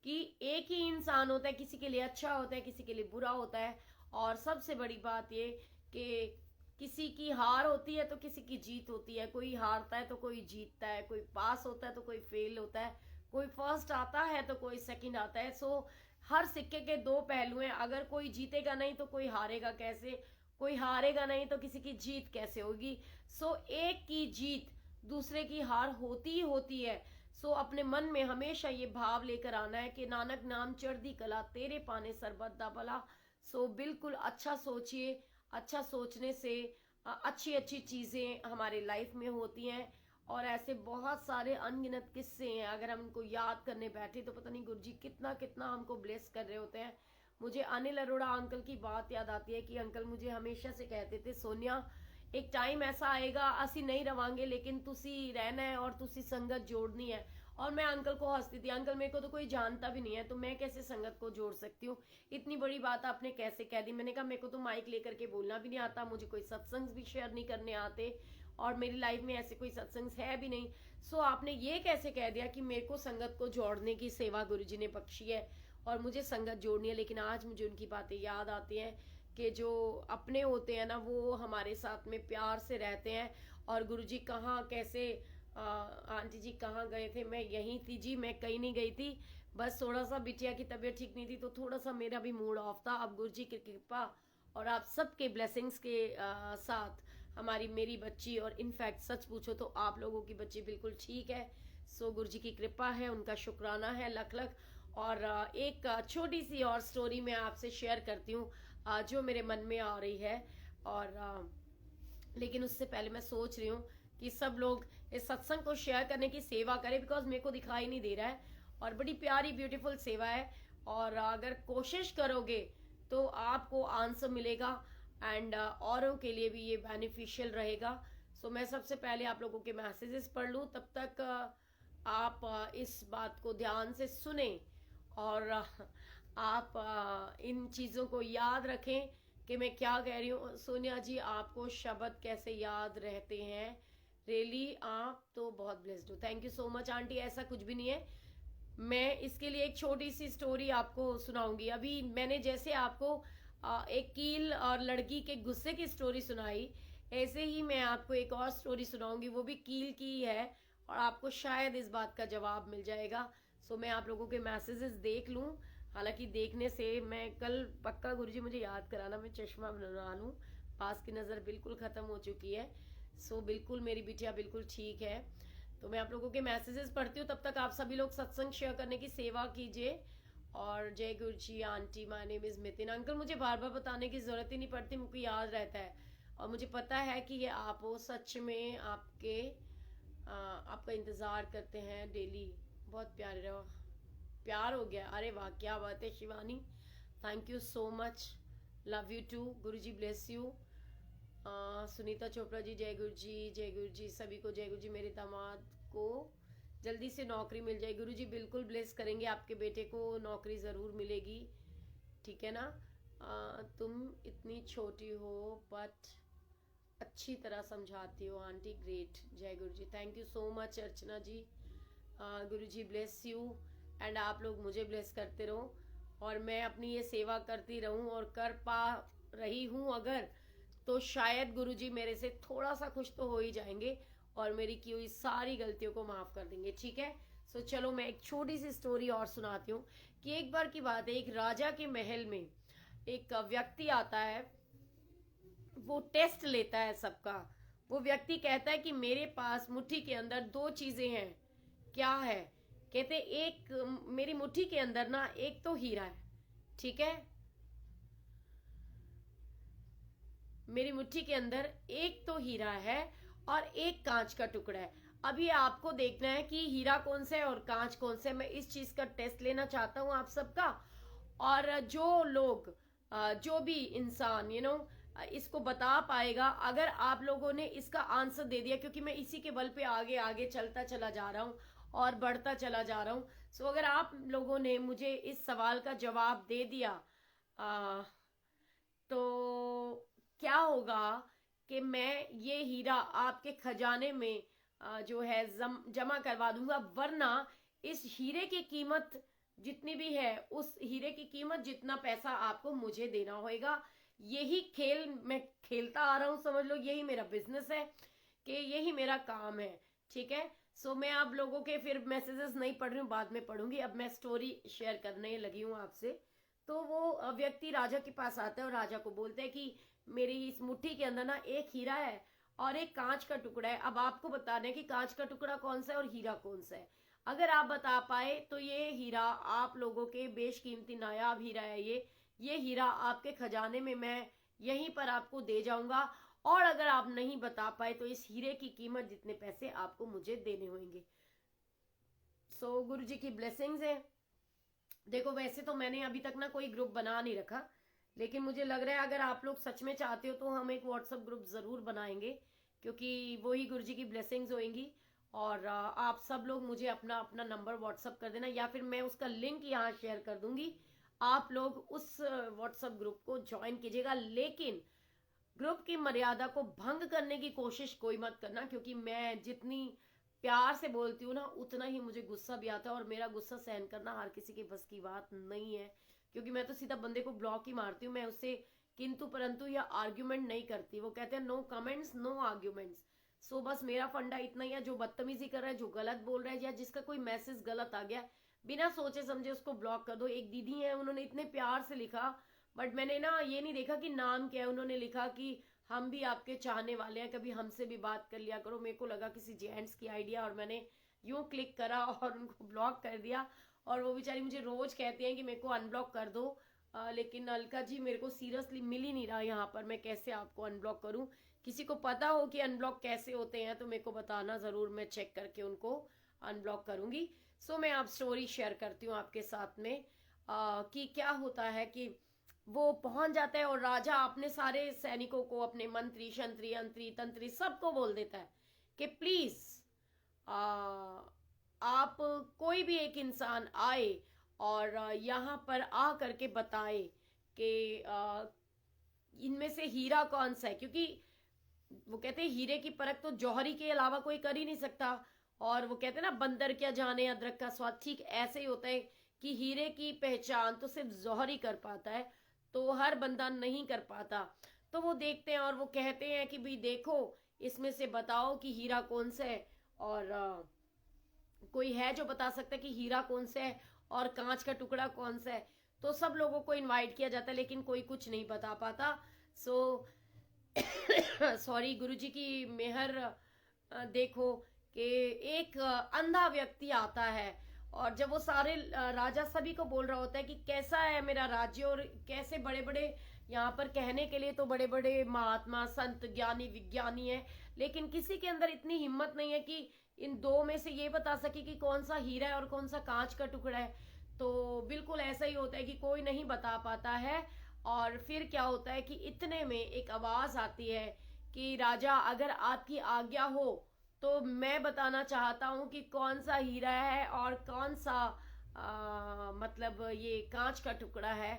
कि एक ही इंसान होता है, किसी के लिए अच्छा होता है, किसी के लिए बुरा होता है। और सबसे बड़ी बात ये कि किसी की हार होती है तो किसी की जीत होती है, कोई हारता है तो कोई जीतता है, कोई पास होता है तो कोई फेल होता है, कोई फर्स्ट आता है तो कोई सेकंड आता है। सो हर सिक्के के दो पहलू हैं, अगर कोई जीतेगा नहीं तो कोई हारेगा कैसे, कोई हारेगा नहीं तो किसी की जीत कैसे होगी। सो एक की जीत दूसरे की हार होती ही होती है। सो अपने मन में हमेशा ये भाव लेकर आना है कि नानक नाम चढ़दी कला तेरे पाने सरबत दा भला। सो बिल्कुल अच्छा सोचिए, अच्छा सोचने से अच्छी अच्छी चीज़ें हमारे लाइफ में होती हैं। और ऐसे बहुत सारे अनगिनत किस्से हैं, अगर हम इनको याद करने बैठे तो पता नहीं गुरुजी कितना कितना हमको ब्लेस कर रहे होते हैं। मुझे अनिल अरोड़ा अंकल की बात याद आती है कि अंकल मुझे हमेशा से कहते थे, सोनिया एक टाइम ऐसा आएगा असी नहीं रवांगे लेकिन तुसी रहना है और तुसी संगत जोड़नी है। और मैं अंकल को हंसती थी, अंकल मेरे को तो कोई जानता भी नहीं है तो मैं कैसे संगत को जोड़ सकती हूँ, इतनी बड़ी बात आपने कैसे कह दी। मैंने कहा मेरे को तो माइक लेकर के बोलना भी नहीं आता, मुझे कोई सत्संग भी शेयर नहीं करने आते और मेरी लाइफ में ऐसे कोई सत्संग है भी नहीं। सो आपने ये कैसे कह दिया कि मेरे को संगत को जोड़ने की सेवा गुरुजी ने बख्शी है और मुझे संगत जोड़नी है। लेकिन आज मुझे उनकी बातें याद आती हैं कि जो अपने होते हैं ना वो हमारे साथ में प्यार से रहते हैं। और गुरुजी कहाँ कैसे आंटी जी कहाँ गए थे, मैं यहीं थी जी, मैं कहीं नहीं गई थी, बस थोड़ा सा बिटिया की तबीयत ठीक नहीं थी तो थोड़ा सा मेरा भी मूड ऑफ था। अब गुरुजी की कृपा और आप सबके ब्लेसिंग्स के साथ हमारी मेरी बच्ची, और इनफैक्ट सच पूछो तो आप लोगों की बच्ची बिल्कुल ठीक है। सो गुरुजी की कृपा है, उनका शुक्राना है लख लख। और एक छोटी सी और स्टोरी मैं आपसे शेयर करती हूँ जो मेरे मन में आ रही है। और लेकिन उससे पहले मैं सोच रही हूँ कि सब लोग इस सत्संग को शेयर करने की सेवा करें, बिकॉज मेरे को दिखाई नहीं दे रहा है और बड़ी प्यारी ब्यूटीफुल सेवा है। और अगर कोशिश करोगे तो आपको आंसर मिलेगा एंड औरों के लिए भी ये बेनिफिशियल रहेगा। सो मैं सबसे पहले आप लोगों के मैसेजेस पढ़ लूँ, तब तक आप इस बात को ध्यान से सुने और आप इन चीज़ों को याद रखें कि मैं क्या कह रही हूँ। सोनिया जी आपको शब्द कैसे याद रहते हैं, रियली आप तो बहुत ब्लेस्ड हो। Thank you so much aunty, ऐसा कुछ भी नहीं है। मैं इसके लिए एक छोटी सी स्टोरी आपको सुनाऊंगी। अभी मैंने जैसे आपको एक कील और लड़की के गुस्से की स्टोरी सुनाई, ऐसे ही मैं आपको एक और स्टोरी सुनाऊंगी, वो भी कील की ही है और आपको शायद इस बात का जवाब मिल जाएगा। सो मैं आप लोगों के मैसेजेस देख लूँ, हालांकि देखने से मैं कल पक्का गुरुजी मुझे याद कराना मैं चश्मा बनवा लूँ, पास की नज़र बिल्कुल ख़त्म हो चुकी है। सो बिल्कुल मेरी बिटिया बिल्कुल ठीक है। तो मैं आप लोगों के मैसेजेस पढ़ती हूँ, तब तक आप सभी लोग सत्संग शेयर करने की सेवा कीजिए। और जय गुरु जी aunty, my name is Mitin. Uncle मुझे बार बार बताने की ज़रूरत ही नहीं पड़ती, मुझे याद रहता है और मुझे पता है कि ये आप हो, सच में आपका इंतज़ार करते हैं डेली। बहुत प्यारे रहो, प्यार हो गया, अरे वाह क्या बात है Shivani, thank you so much, love you too, Guru ji bless you. Sunita Chopra ji जय गुरु जी, जय गुरु जी, सभी को जय गुरु जी। मेरे दामाद को जल्दी से नौकरी मिल जाए, गुरु जी बिल्कुल ब्लेस करेंगे, आपके बेटे को नौकरी ज़रूर मिलेगी, ठीक है ना। तुम इतनी छोटी हो बट अच्छी तरह समझाती हो आंटी, ग्रेट, जय गुरु जी। Thank you so much Archana ji, Guru ji bless you and आप लोग मुझे ब्लेस करते रहो और मैं अपनी ये सेवा करती रहूं और कर पा रही हूं अगर, तो शायद गुरुजी मेरे से थोड़ा सा खुश तो हो ही जाएंगे और मेरी की हुई सारी गलतियों को माफ़ कर देंगे, ठीक है। सो चलो मैं एक छोटी सी स्टोरी और सुनाती हूँ कि एक बार की बात है, एक राजा के महल में एक व्यक्ति आता है, वो टेस्ट लेता है सबका। वो व्यक्ति कहता है कि मेरे पास मुट्ठी के अंदर दो चीज़ें हैं। क्या है? कहते एक मेरी मुट्ठी के अंदर ना एक तो हीरा है, ठीक है, मेरी मुट्ठी के अंदर एक तो हीरा है और एक कांच का टुकड़ा है। अभी आपको देखना है कि हीरा कौन सा है और कांच कौन सा है। मैं इस चीज का टेस्ट लेना चाहता हूं आप सबका और जो लोग जो भी इंसान इसको बता पाएगा, अगर आप लोगों ने इसका आंसर दे दिया, क्योंकि मैं इसी के बल पे आगे आगे चलता चला जा रहा हूँ और बढ़ता चला जा रहा हूँ। सो अगर आप लोगों ने मुझे इस सवाल का जवाब दे दिया, आ, तो क्या होगा कि मैं ये हीरा आपके खजाने में जो है जमा करवा दूंगा, वरना इस हीरे की कीमत जितनी भी है, उस हीरे की कीमत जितना पैसा आपको मुझे देना होगा। यही खेल मैं खेलता आ रहा हूं, समझ लो यही मेरा बिजनेस है, कि यही मेरा काम है। ठीक है। सो मैं आप लोगों के फिर मैसेजेस नहीं पढ़ रही हूँ, बाद में पढ़ूंगी। अब मैं स्टोरी शेयर करने लगी हूँ आपसे। तो वो व्यक्ति राजा के पास आता है और राजा को बोलता है कि मेरी इस मुट्ठी के अंदर ना एक हीरा है और एक कांच का टुकड़ा है। अब आपको बताना है कि कांच का टुकड़ा कौन सा है और हीरा कौन सा है। अगर आप बता पाए तो ये हीरा आप लोगों के बेशकीमती नायाब हीरा है। ये हीरा आपके खजाने में मैं यहीं पर आपको दे जाऊंगा। और अगर आप नहीं बता पाए तो इस हीरे की कीमत जितने पैसे आपको मुझे देने होंगे। सो गुरु जी की ब्लेसिंग्स है। देखो वैसे तो मैंने अभी तक ना कोई ग्रुप बना नहीं रखा, लेकिन मुझे लग रहा है अगर आप लोग सच में चाहते हो तो हम एक व्हाट्सएप ग्रुप जरूर बनाएंगे, क्योंकि वही गुरु जी की ब्लेसिंग्स होंगी। और आप सब लोग मुझे अपना अपना नंबर व्हाट्सएप कर देना, या फिर मैं उसका लिंक यहाँ शेयर कर दूंगी। आप लोग उस व्हाट्सएप ग्रुप को ज्वाइन कीजिएगा, लेकिन ग्रुप की मर्यादा को भंग करने की कोशिश कोई मत करना, क्योंकि मैं जितनी प्यार से बोलती हूँ ना, उतना ही मुझे गुस्सा भी आता है, और मेरा गुस्सा सहन करना हर किसी के बस की बात नहीं है। क्योंकि मैं तो सीधा बंदे को ब्लॉक ही मारती हूँ, मैं उससे किंतु परंतु या आर्ग्यूमेंट नहीं करती। वो कहते हैं नो कमेंट्स नो आर्ग्यूमेंट्स। सो बस मेरा फंडा इतना ही है, जो बदतमीजी कर रहा है, जो गलत बोल रहा है, या जिसका कोई मैसेज गलत आ गया, बिना सोचे समझे उसको ब्लॉक कर दो। एक दीदी है, उन्होंने इतने प्यार से लिखा, बट मैंने ना ये नहीं देखा कि नाम क्या है। उन्होंने लिखा कि हम भी आपके चाहने वाले हैं, कभी हमसे भी बात कर लिया करो। मेरे को लगा किसी जेंट्स की आइडिया, और मैंने यूं क्लिक करा और उनको ब्लॉक कर दिया। और वो बेचारी मुझे रोज कहती हैं कि मेरे को अनब्लॉक कर दो, लेकिन अलका जी मेरे को सीरियसली मिल ही नहीं रहा यहाँ पर, मैं कैसे आपको अनब्लॉक करूँ। किसी को पता हो कि अनब्लॉक कैसे होते हैं तो मेरे को बताना ज़रूर, मैं चेक करके उनको अनब्लॉक करूँगी। सो मैं आप स्टोरी शेयर करती हूँ आपके साथ में कि क्या होता है कि वो पहुंच जाता है और राजा अपने सारे सैनिकों को, अपने मंत्री शंत्री अंत्री तंत्री सबको बोल देता है कि प्लीज आप कोई भी एक इंसान आए और यहाँ पर आ करके बताए कि इनमें से हीरा कौन सा है। क्योंकि वो कहते हैं हीरे की परख तो जौहरी के अलावा कोई कर ही नहीं सकता। और वो कहते हैं ना, बंदर क्या जाने अदरक का स्वाद, ठीक ऐसे ही होता है कि हीरे की पहचान तो सिर्फ जौहरी कर पाता है, तो हर बंदा नहीं कर पाता। तो वो देखते हैं और वो कहते हैं कि भाई देखो, इसमें से बताओ कि हीरा कौन सा है। और कोई है जो बता सकता है कि हीरा कौन सा है और कांच का टुकड़ा कौन सा है। तो सब लोगों को इनवाइट किया जाता है, लेकिन कोई कुछ नहीं बता पाता। सो सॉरी, गुरुजी की मेहर देखो कि एक अंधा व्यक्ति आता है, और जब वो सारे राजा सभी को बोल रहा होता है कि कैसा है मेरा राज्य, और कैसे बड़े बड़े यहाँ पर कहने के लिए तो बड़े बड़े महात्मा संत ज्ञानी विज्ञानी है, लेकिन किसी के अंदर इतनी हिम्मत नहीं है कि इन दो में से ये बता सके कि कौन सा हीरा है और कौन सा कांच का टुकड़ा है। तो बिल्कुल ऐसा ही होता है कि कोई नहीं बता पाता है। और फिर क्या होता है कि इतने में एक आवाज आती है कि राजा, अगर आपकी आज्ञा हो तो मैं बताना चाहता हूं कि कौन सा हीरा है और कौन सा मतलब ये कांच का टुकड़ा है।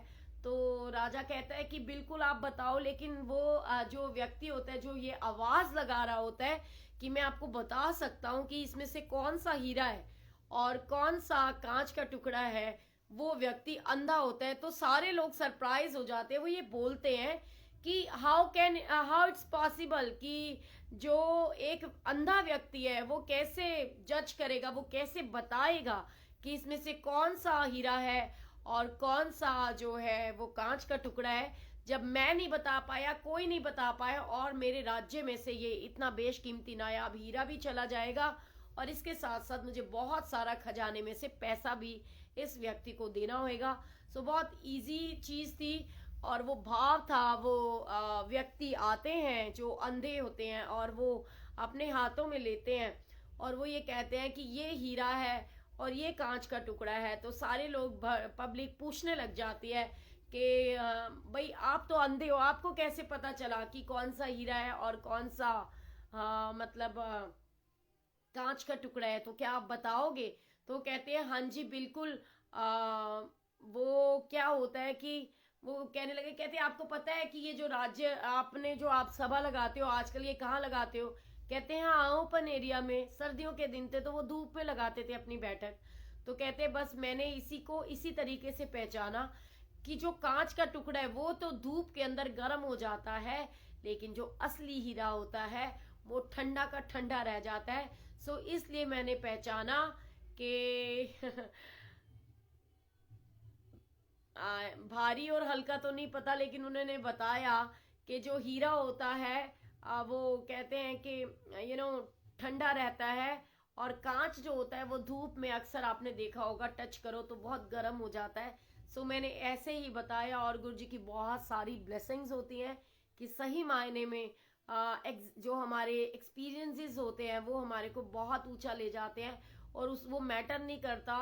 तो राजा कहता है कि बिल्कुल आप बताओ, लेकिन वो जो व्यक्ति होता है, जो ये आवाज लगा रहा होता है कि मैं आपको बता सकता हूं कि इसमें से कौन सा हीरा है और कौन सा कांच का टुकड़ा है, वो व्यक्ति अंधा होता है। तो सारे लोग सरप्राइज हो जाते हैं। वो ये बोलते हैं कि हाउ इट्स पॉसिबल कि जो एक अंधा व्यक्ति है वो कैसे जज करेगा, वो कैसे बताएगा कि इसमें से कौन सा हीरा है और कौन सा जो है वो कांच का टुकड़ा है, जब मैं नहीं बता पाया, कोई नहीं बता पाया, और मेरे राज्य में से ये इतना बेशकीमती नायाब हीरा भी चला जाएगा, और इसके साथ साथ मुझे बहुत सारा खजाने में से पैसा भी इस व्यक्ति को देना होगा। सो बहुत इजी चीज थी। और वो भाव था, वो व्यक्ति आते हैं जो अंधे होते हैं और वो अपने हाथों में लेते हैं और वो ये कहते हैं कि ये हीरा है और ये कांच का टुकड़ा है। तो सारे लोग पब्लिक पूछने लग जाती है कि भाई आप तो अंधे हो, आपको कैसे पता चला कि कौन सा हीरा है और कौन सा मतलब कांच का टुकड़ा है, तो क्या आप बताओगे? तो कहते हैं हाँ जी बिल्कुल। वो क्या होता है कि वो कहने लगे, कहते हैं आपको पता है कि ये जो राज्य आपने जो आप सभा लगाते हो आजकल, ये कहाँ लगाते हो? कहते हैं हाँ ओपन एरिया में, सर्दियों के दिन थे तो वो धूप में लगाते थे अपनी बैठक। तो कहते हैं बस मैंने इसी को इसी तरीके से पहचाना कि जो कांच का टुकड़ा है वो तो धूप के अंदर गर्म हो जाता है, लेकिन जो असली हीरा होता है वो ठंडा का ठंडा रह जाता है। सो इसलिए मैंने पहचाना कि भारी और हल्का तो नहीं पता, लेकिन उन्होंने बताया कि जो हीरा होता है वो कहते हैं कि ठंडा रहता है, और कांच जो होता है वो धूप में अक्सर आपने देखा होगा टच करो तो बहुत गर्म हो जाता है। सो मैंने ऐसे ही बताया, और गुरु जी की बहुत सारी ब्लेसिंग्स होती हैं कि सही मायने में जो हमारे एक्सपीरियंसेस होते हैं वो हमारे को बहुत ऊंचा ले जाते हैं। और वो मैटर नहीं करता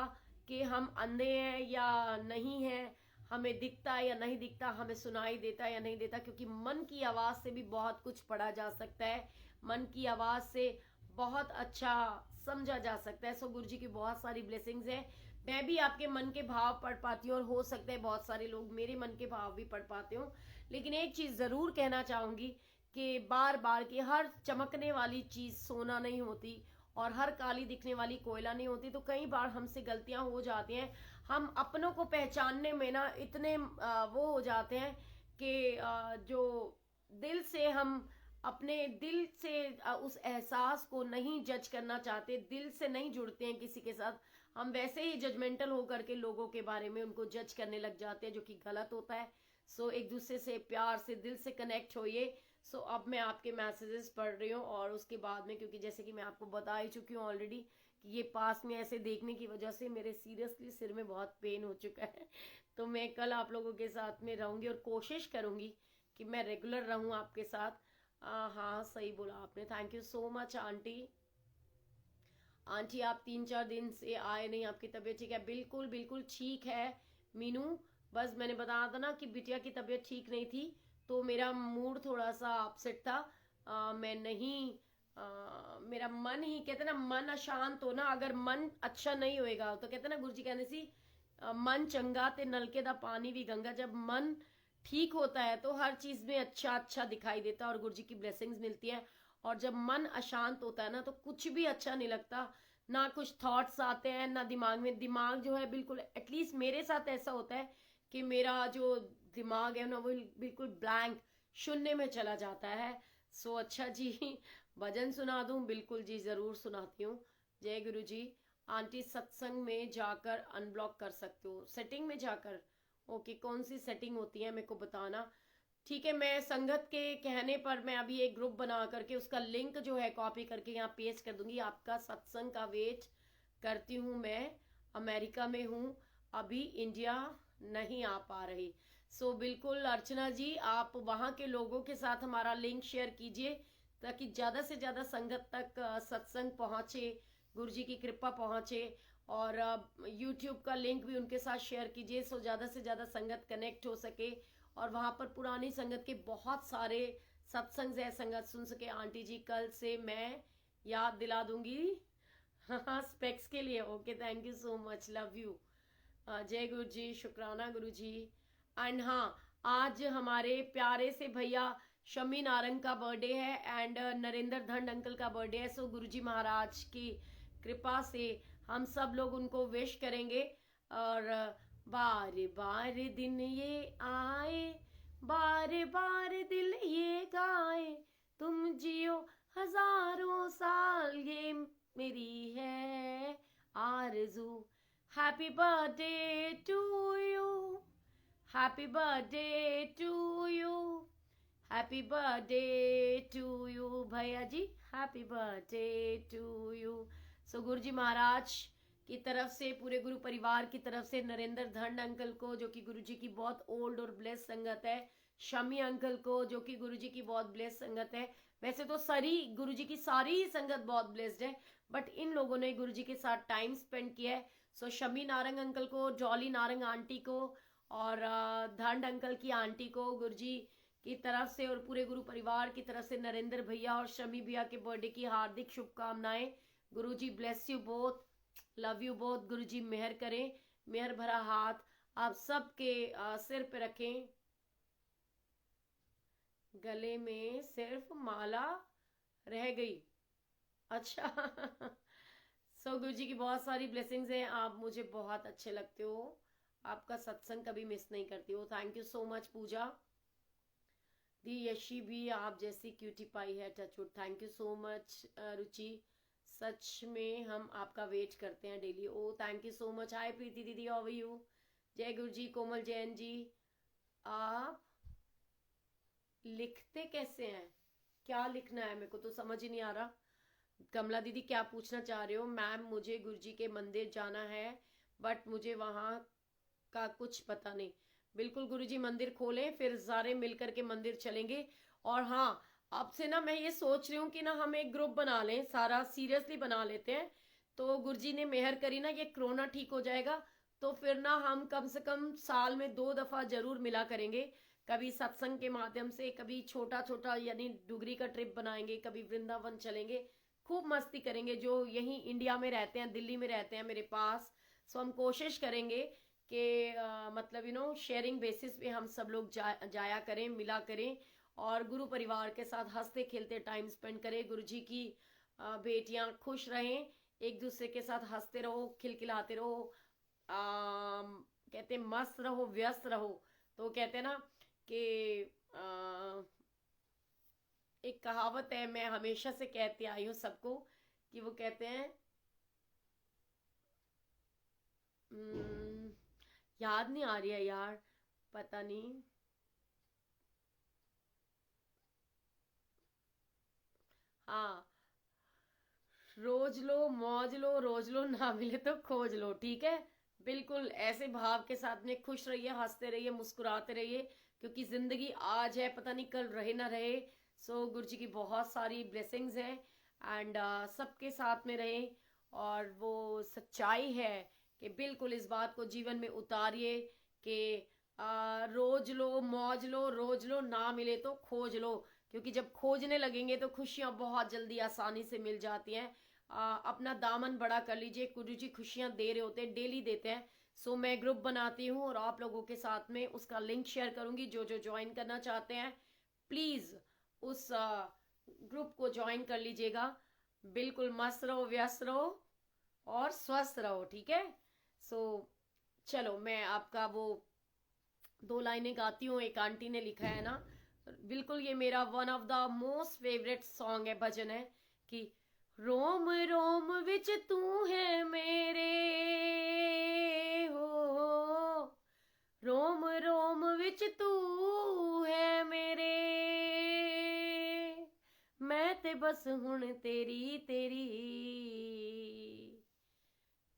कि हम अंधे हैं या नहीं हैं, हमें दिखता है या नहीं दिखता, हमें सुनाई देता है या नहीं देता, क्योंकि मन की आवाज से भी बहुत कुछ पढ़ा जा सकता है, मन की आवाज से बहुत अच्छा समझा जा सकता है। सो गुरु जी की बहुत सारी ब्लेसिंग्स हैं। मैं भी आपके मन के भाव पढ़ पाती हूँ, और हो सकता है बहुत सारे लोग मेरे मन के भाव भी पढ़ पाते हो। लेकिन एक चीज जरूर कहना चाहूंगी कि बार बार की हर चमकने वाली चीज सोना नहीं होती, और हर काली दिखने वाली कोयला नहीं होती। तो कई बार हमसे गलतियां हो जाती हैं, हम अपनों को पहचानने में ना इतने वो हो जाते हैं कि जो दिल से हम अपने दिल से उस एहसास को नहीं जज करना चाहते, दिल से नहीं जुड़ते हैं किसी के साथ, हम वैसे ही जजमेंटल होकर के लोगों के बारे में उनको जज करने लग जाते हैं, जो कि गलत होता है। सो एक दूसरे से प्यार से दिल से कनेक्ट होइए। सो अब मैं आपके मैसेजेस पढ़ रही हूँ, और उसके बाद में, क्योंकि जैसे कि मैं आपको बता ही चुकी हूँ ऑलरेडी कि ये पास में ऐसे देखने की वजह से मेरे सीरियसली सिर में बहुत पेन हो चुका है। तो मैं कल आप लोगों के साथ में रहूंगी, और कोशिश करूंगी कि मैं रेगुलर रहूं आपके साथ। हाँ सही बोला आपने, thank you so much aunty. Aunty आप 3-4 दिन से आए नहीं, आपकी तबीयत ठीक है? बिल्कुल बिल्कुल ठीक है मीनू। बस मैंने बताया था ना कि बिटिया की तबीयत ठीक नहीं थी, तो मेरा मूड थोड़ा सा अपसेट था। मैं नहीं मेरा मन ही, कहते ना मन अशांत हो ना, अगर मन अच्छा नहीं होएगा तो कहते ना गुरु जी कहने सी मन चंगा ते नलके दा पानी भी गंगा। जब मन ठीक होता है तो हर चीज में अच्छा अच्छा दिखाई देता है और गुरु जी की ब्लेसिंग्स मिलती है। और जब मन अशांत होता है ना तो कुछ भी अच्छा नहीं लगता, ना कुछ थॉट्स आते हैं ना दिमाग में। दिमाग जो है बिल्कुल, एटलीस्ट मेरे साथ ऐसा होता है कि मेरा जो दिमाग है ना वो बिल्कुल ब्लैंक, शून्य में चला जाता है। सो अच्छा जी, भजन सुना दूं? बिल्कुल जी जरूर सुनाती हूँ। जय गुरु जी। आंटी सत्संग में जाकर अनब्लॉक कर सकते हो, सेटिंग में जाकर? ओके, कौन सी सेटिंग होती है मेरे को बताना। ठीक है, मैं संगत के कहने पर मैं अभी एक ग्रुप बना करके उसका लिंक जो है कॉपी करके यहाँ पेस्ट कर दूंगी। आपका सत्संग का वेट करती हूँ। मैं अमेरिका में हूँ, अभी इंडिया नहीं आ पा रही। सो बिल्कुल अर्चना जी, आप वहाँ के लोगों के साथ हमारा लिंक शेयर कीजिए ताकि ज़्यादा से ज़्यादा संगत तक सत्संग पहुँचे, गुरु जी की कृपा पहुँचे। और यूट्यूब का लिंक भी उनके साथ शेयर कीजिए, सो ज़्यादा से ज़्यादा संगत कनेक्ट हो सके। और वहाँ पर पुरानी संगत के बहुत सारे सत्संग है, संगत सुन सके। आंटी जी कल से मैं याद दिला दूंगी। हाँ स्पेक्स के लिए। Okay, thank you so much, love you. जय गुरु जी, शुक्राना गुरु जी। एंड हाँ, आज हमारे प्यारे से भैया शमी नारंग का बर्थडे है, एंड नरेंद्र धंड अंकल का बर्थडे है। सो गुरु जी महाराज की कृपा से हम सब लोग उनको विश करेंगे। और बार बार दिन ये आए, बार बार दिल ये गाए, तुम जियो हजारों साल, ये मेरी है आरज़ू। Happy birthday to you, happy birthday to you, happy birthday to you भैया जी, happy birthday to you. So गुरु जी महाराज की तरफ से, पूरे गुरु परिवार की तरफ से, नरेंद्र धंड अंकल को जो कि गुरु जी की बहुत ओल्ड और ब्लेस संगत है, शमी अंकल को जो कि गुरु जी की बहुत ब्लेस संगत है। वैसे तो सारी गुरु जी की सारी संगत बहुत ब्लेस्ड है, बट इन लोगों ने गुरुजी के साथ टाइम स्पेंड किया है। सो शमी नारंग अंकल को, जॉली नारंग आंटी को और धंड अंकल की आंटी को गुरुजी की तरफ से और पूरे गुरु परिवार की तरफ से नरेंद्र भैया और शमी भैया के बर्थडे की हार्दिक शुभकामनाएं। गुरुजी bless you both, love you both. गुरुजी मेहर करें, मेहर भरा हाथ आप सबके सिर पे रखें। गले में सिर्फ माला रह गई, अच्छा। सो गुरुजी की बहुत सारी ब्लेसिंग्स हैं, आप मुझे बहुत अच्छे लगते हो, आपका सत्संग कभी मिस नहीं करती हो। Thank you so much Puja दी। यशी भी आप जैसी क्यूटी पाई है, touch wood. Thank you so much Ruchi, सच में हम आपका वेट करते हैं daily. Oh thank you so much. Hi Preeti दीदी, हाउ आर यू? जय गुरुजी। कोमल जैन जी, आप लिखते कैसे हैं? क्या लिखना है मेरे को तो समझ ही नहीं आ रहा। कमला दीदी क्या पूछना चाह रहे हो? मैम मुझे गुरुजी के मंदिर जाना है बट मुझे वहां का कुछ पता नहीं। बिल्कुल गुरुजी मंदिर खोलें, फिर सारे मिलकर के मंदिर चलेंगे। और हाँ, अब से ना मैं ये सोच रही हूँ कि ना हम एक ग्रुप बना लें, सारा सीरियसली बना लेते हैं। तो गुरुजी ने मेहर करी ना, ये कोरोना ठीक हो जाएगा तो फिर ना हम कम से कम साल में 2 दफा जरूर मिला करेंगे। कभी सत्संग के माध्यम से, कभी छोटा छोटा यानी डुगरी का ट्रिप बनाएंगे, कभी वृंदावन चलेंगे, खूब मस्ती करेंगे। जो यहीं इंडिया में रहते हैं, दिल्ली में रहते हैं मेरे पास, सो हम कोशिश करेंगे कि मतलब शेयरिंग बेसिस पे हम सब लोग जाया करें, मिला करें और गुरु परिवार के साथ हंसते खेलते टाइम स्पेंड करें। गुरुजी की बेटियां खुश रहें, एक दूसरे के साथ हंसते रहो, खिलखिलाते रहो, कहते मस्त रहो, व्यस्त रहो। तो कहते हैं ना कि एक कहावत है, मैं हमेशा से कहते आई हूँ सबको, कि वो कहते हैं याद नहीं आ रही है यार, पता नहीं। हाँ, रोज लो मौज लो, रोज लो ना मिले तो खोज लो, ठीक है। बिल्कुल ऐसे भाव के साथ में खुश रहिए, हंसते रहिए, मुस्कुराते रहिए, क्योंकि जिंदगी आज है, पता नहीं कल रहे ना रहे। सो गुरु जी की बहुत सारी ब्लेसिंग्स हैं एंड सबके साथ में रहे। और वो सच्चाई है कि बिल्कुल इस बात को जीवन में उतारिए कि रोज लो मौज लो, रोज लो ना मिले तो खोज लो, क्योंकि जब खोजने लगेंगे तो खुशियां बहुत जल्दी आसानी से मिल जाती हैं। अपना दामन बड़ा कर लीजिए, गुरु जी खुशियां दे रहे होते हैं, डेली देते हैं। सो मैं ग्रुप बनाती हूँ और आप लोगों के साथ में उसका लिंक शेयर करूंगी। जो जो ज्वाइन करना चाहते हैं प्लीज उस ग्रुप को ज्वाइन कर लीजिएगा। बिल्कुल मस्त रहो, व्यस्त रहो और स्वस्थ रहो, ठीक है। सो चलो मैं आपका वो 2 लाइनें गाती हूँ। एक आंटी ने लिखा है ना, बिल्कुल ये मेरा one of the most favourite song है, भजन है कि रोम रोम विच तू है मेरे हो, रोम रोम विच तू है मेरे, मैं ते बस हुण तेरी तेरी,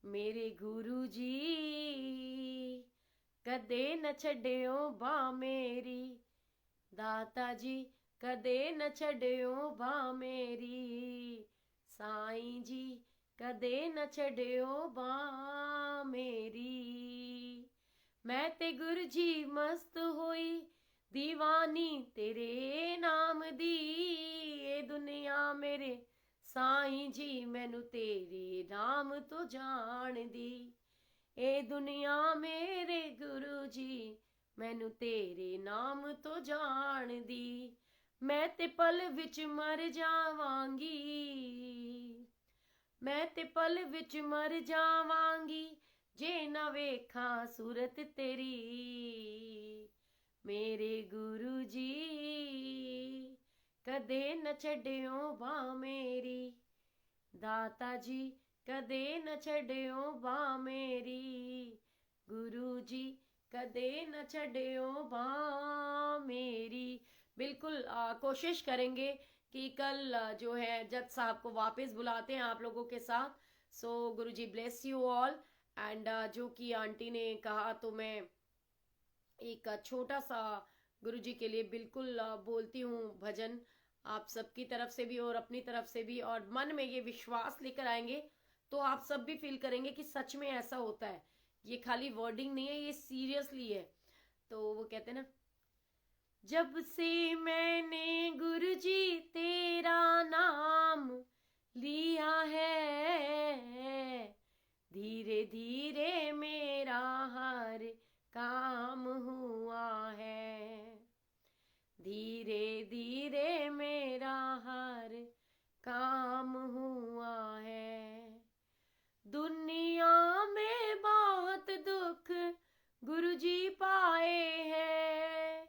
मेरे गुरु जी कदे न छड्डियो बांह मेरी, दाता जी कदे न छड्डियो बांह मेरी, साईं जी कदे न छड्डियो बांह मेरी, मैं ते गुरु जी मस्त होई दीवानी तेरे नाम दी, ये दुनिया मेरे साईं जी मैनू तेरे नाम तो जान दी, ए दुनिया मेरे गुरु जी मैनू तेरे नाम तो जान दी, मैं ते पल विच मर जावांगी, मैं ते पल विच मर जावांगी, जे ना वेखां सूरत तेरी, मेरे गुरु जी कदे न छड्डियो बांह मेरी, दाता जी कदे न छड्डियो बांह मेरी, गुरु जी कदे न छड्डियो बांह मेरी। बिल्कुल कोशिश करेंगे कि कल जो है जज साहब को वापस बुलाते हैं आप लोगों के साथ। सो गुरु ji bless you all and जो कि आंटी ने कहा तो मैं एक छोटा सा गुरु जी के लिए बिल्कुल बोलती हूँ भजन। आप सबकी तरफ से भी और अपनी तरफ से भी, और मन में ये विश्वास लेकर आएंगे तो आप सब भी फील करेंगे कि सच में ऐसा होता है। ये खाली वर्डिंग नहीं है, ये सीरियसली है। तो वो कहते हैं ना, जब से मैंने गुरुजी तेरा नाम लिया है, धीरे धीरे मेरा हर काम हुआ है, धीरे धीरे मेरा हर काम हुआ है। दुनिया में बहुत दुख गुरुजी पाए हैं,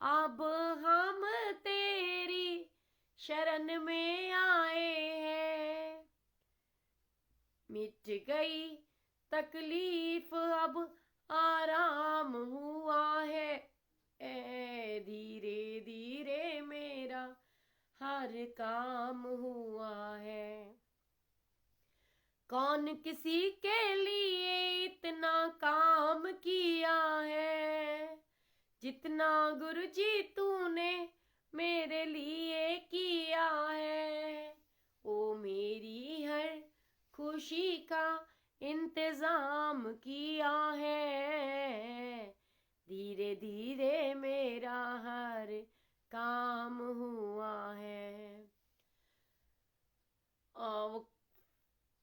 अब हम तेरी शरण में आए हैं। मिट गई तकलीफ अब आराम हुआ है, धीरे धीरे मेरा हर काम हुआ है। कौन किसी के लिए इतना काम किया है, जितना गुरुजी तूने मेरे लिए किया है। ओ मेरी हर खुशी का इंतजाम किया है, धीरे धीरे मेरा हर काम हुआ है।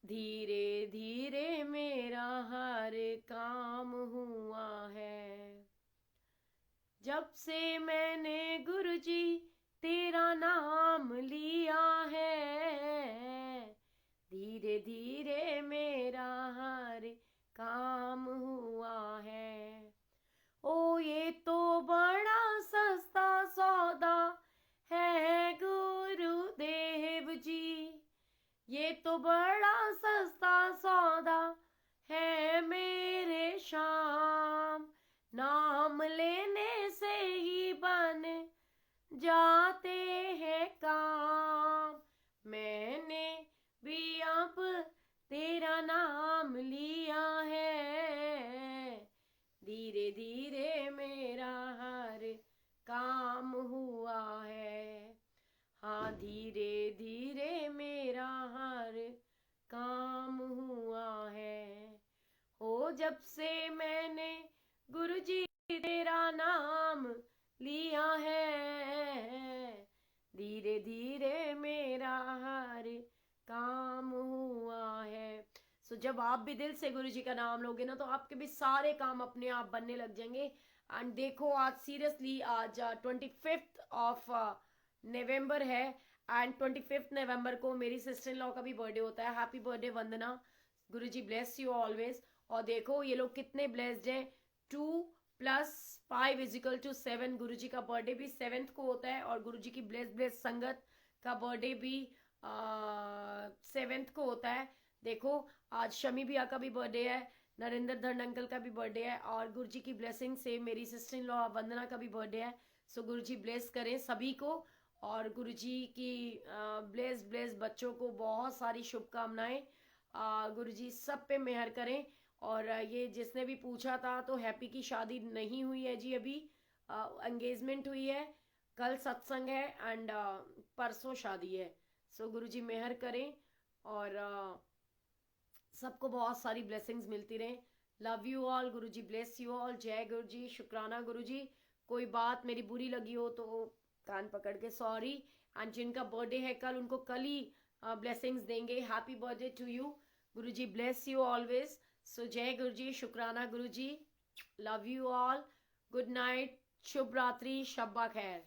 धीरे धीरे मेरा हर काम हुआ है। जब से मैंने गुरुजी तेरा नाम लिया है, धीरे धीरे मेरा हर काम हुआ है। ओ ये तो बड़ा सस्ता सौदा है गुरुदेव जी, ये तो बड़ा सस्ता सौदा है मेरे श्याम। नाम लेने से ही बन जाते हैं काम, मैंने भी अब तेरा नाम लिया है, धीरे धीरे मेरा हर काम हुआ है। हाँ, धीरे धीरे मेरा हर काम हुआ है। हो जब से मैंने गुरुजी तेरा नाम लिया है, धीरे धीरे मेरा हर काम हुआ है। सो जब आप भी दिल से गुरुजी का नाम लोगे ना, तो आपके भी सारे काम अपने आप बनने लग जाएंगे। एंड देखो, आज सीरियसली आज 25th ऑफ नवंबर है, एंड 25th नवंबर को मेरी सिस्टर इन लॉ का भी बर्थडे होता है। Happy birthday Vandana, Guruji bless you always. और देखो ये लोग कितने ब्लेस्ड हैं। 2 + 5 = 7। गुरुजी का बर्थडे भी 7th को होता है, और गुरुजी की ब्लेस्ड संगत का बर्थडे भी 7th को होता है। देखो आज शमी भैया का भी बर्थडे है, नरेंद्र धन अंकल का भी बर्थडे है, और गुरुजी की ब्लेसिंग से मेरी सिस्टर इन लॉ वंदना का भी बर्थडे है। सो गुरुजी ब्लेस करें सभी को, और गुरुजी की ब्लेस बच्चों को बहुत सारी शुभकामनाएं। गुरुजी सब पे मेहर करें। और ये जिसने भी पूछा था, तो हैप्पी की शादी नहीं हुई है जी, अभी एंगेजमेंट हुई है, कल सत्संग है, एंड परसों शादी है। सो गुरुजी मेहर करें, और सबको बहुत सारी ब्लेसिंग्स मिलती रहें। Love you all, Guruji bless you all. जय गुरुजी, शुक्राना गुरुजी। कोई बात मेरी बुरी लगी हो तो कान पकड़ के सॉरी। एंड जिनका बर्थडे है कल, उनको कल ही ब्लेसिंग्स देंगे। हैप्पी बर्थडे टू यू, गुरुजी ब्लेस यू ऑलवेज। सो जय गुरुजी, शुक्राना गुरुजी, love you all, good night, शुभ रात्रि, शब्बा खैर।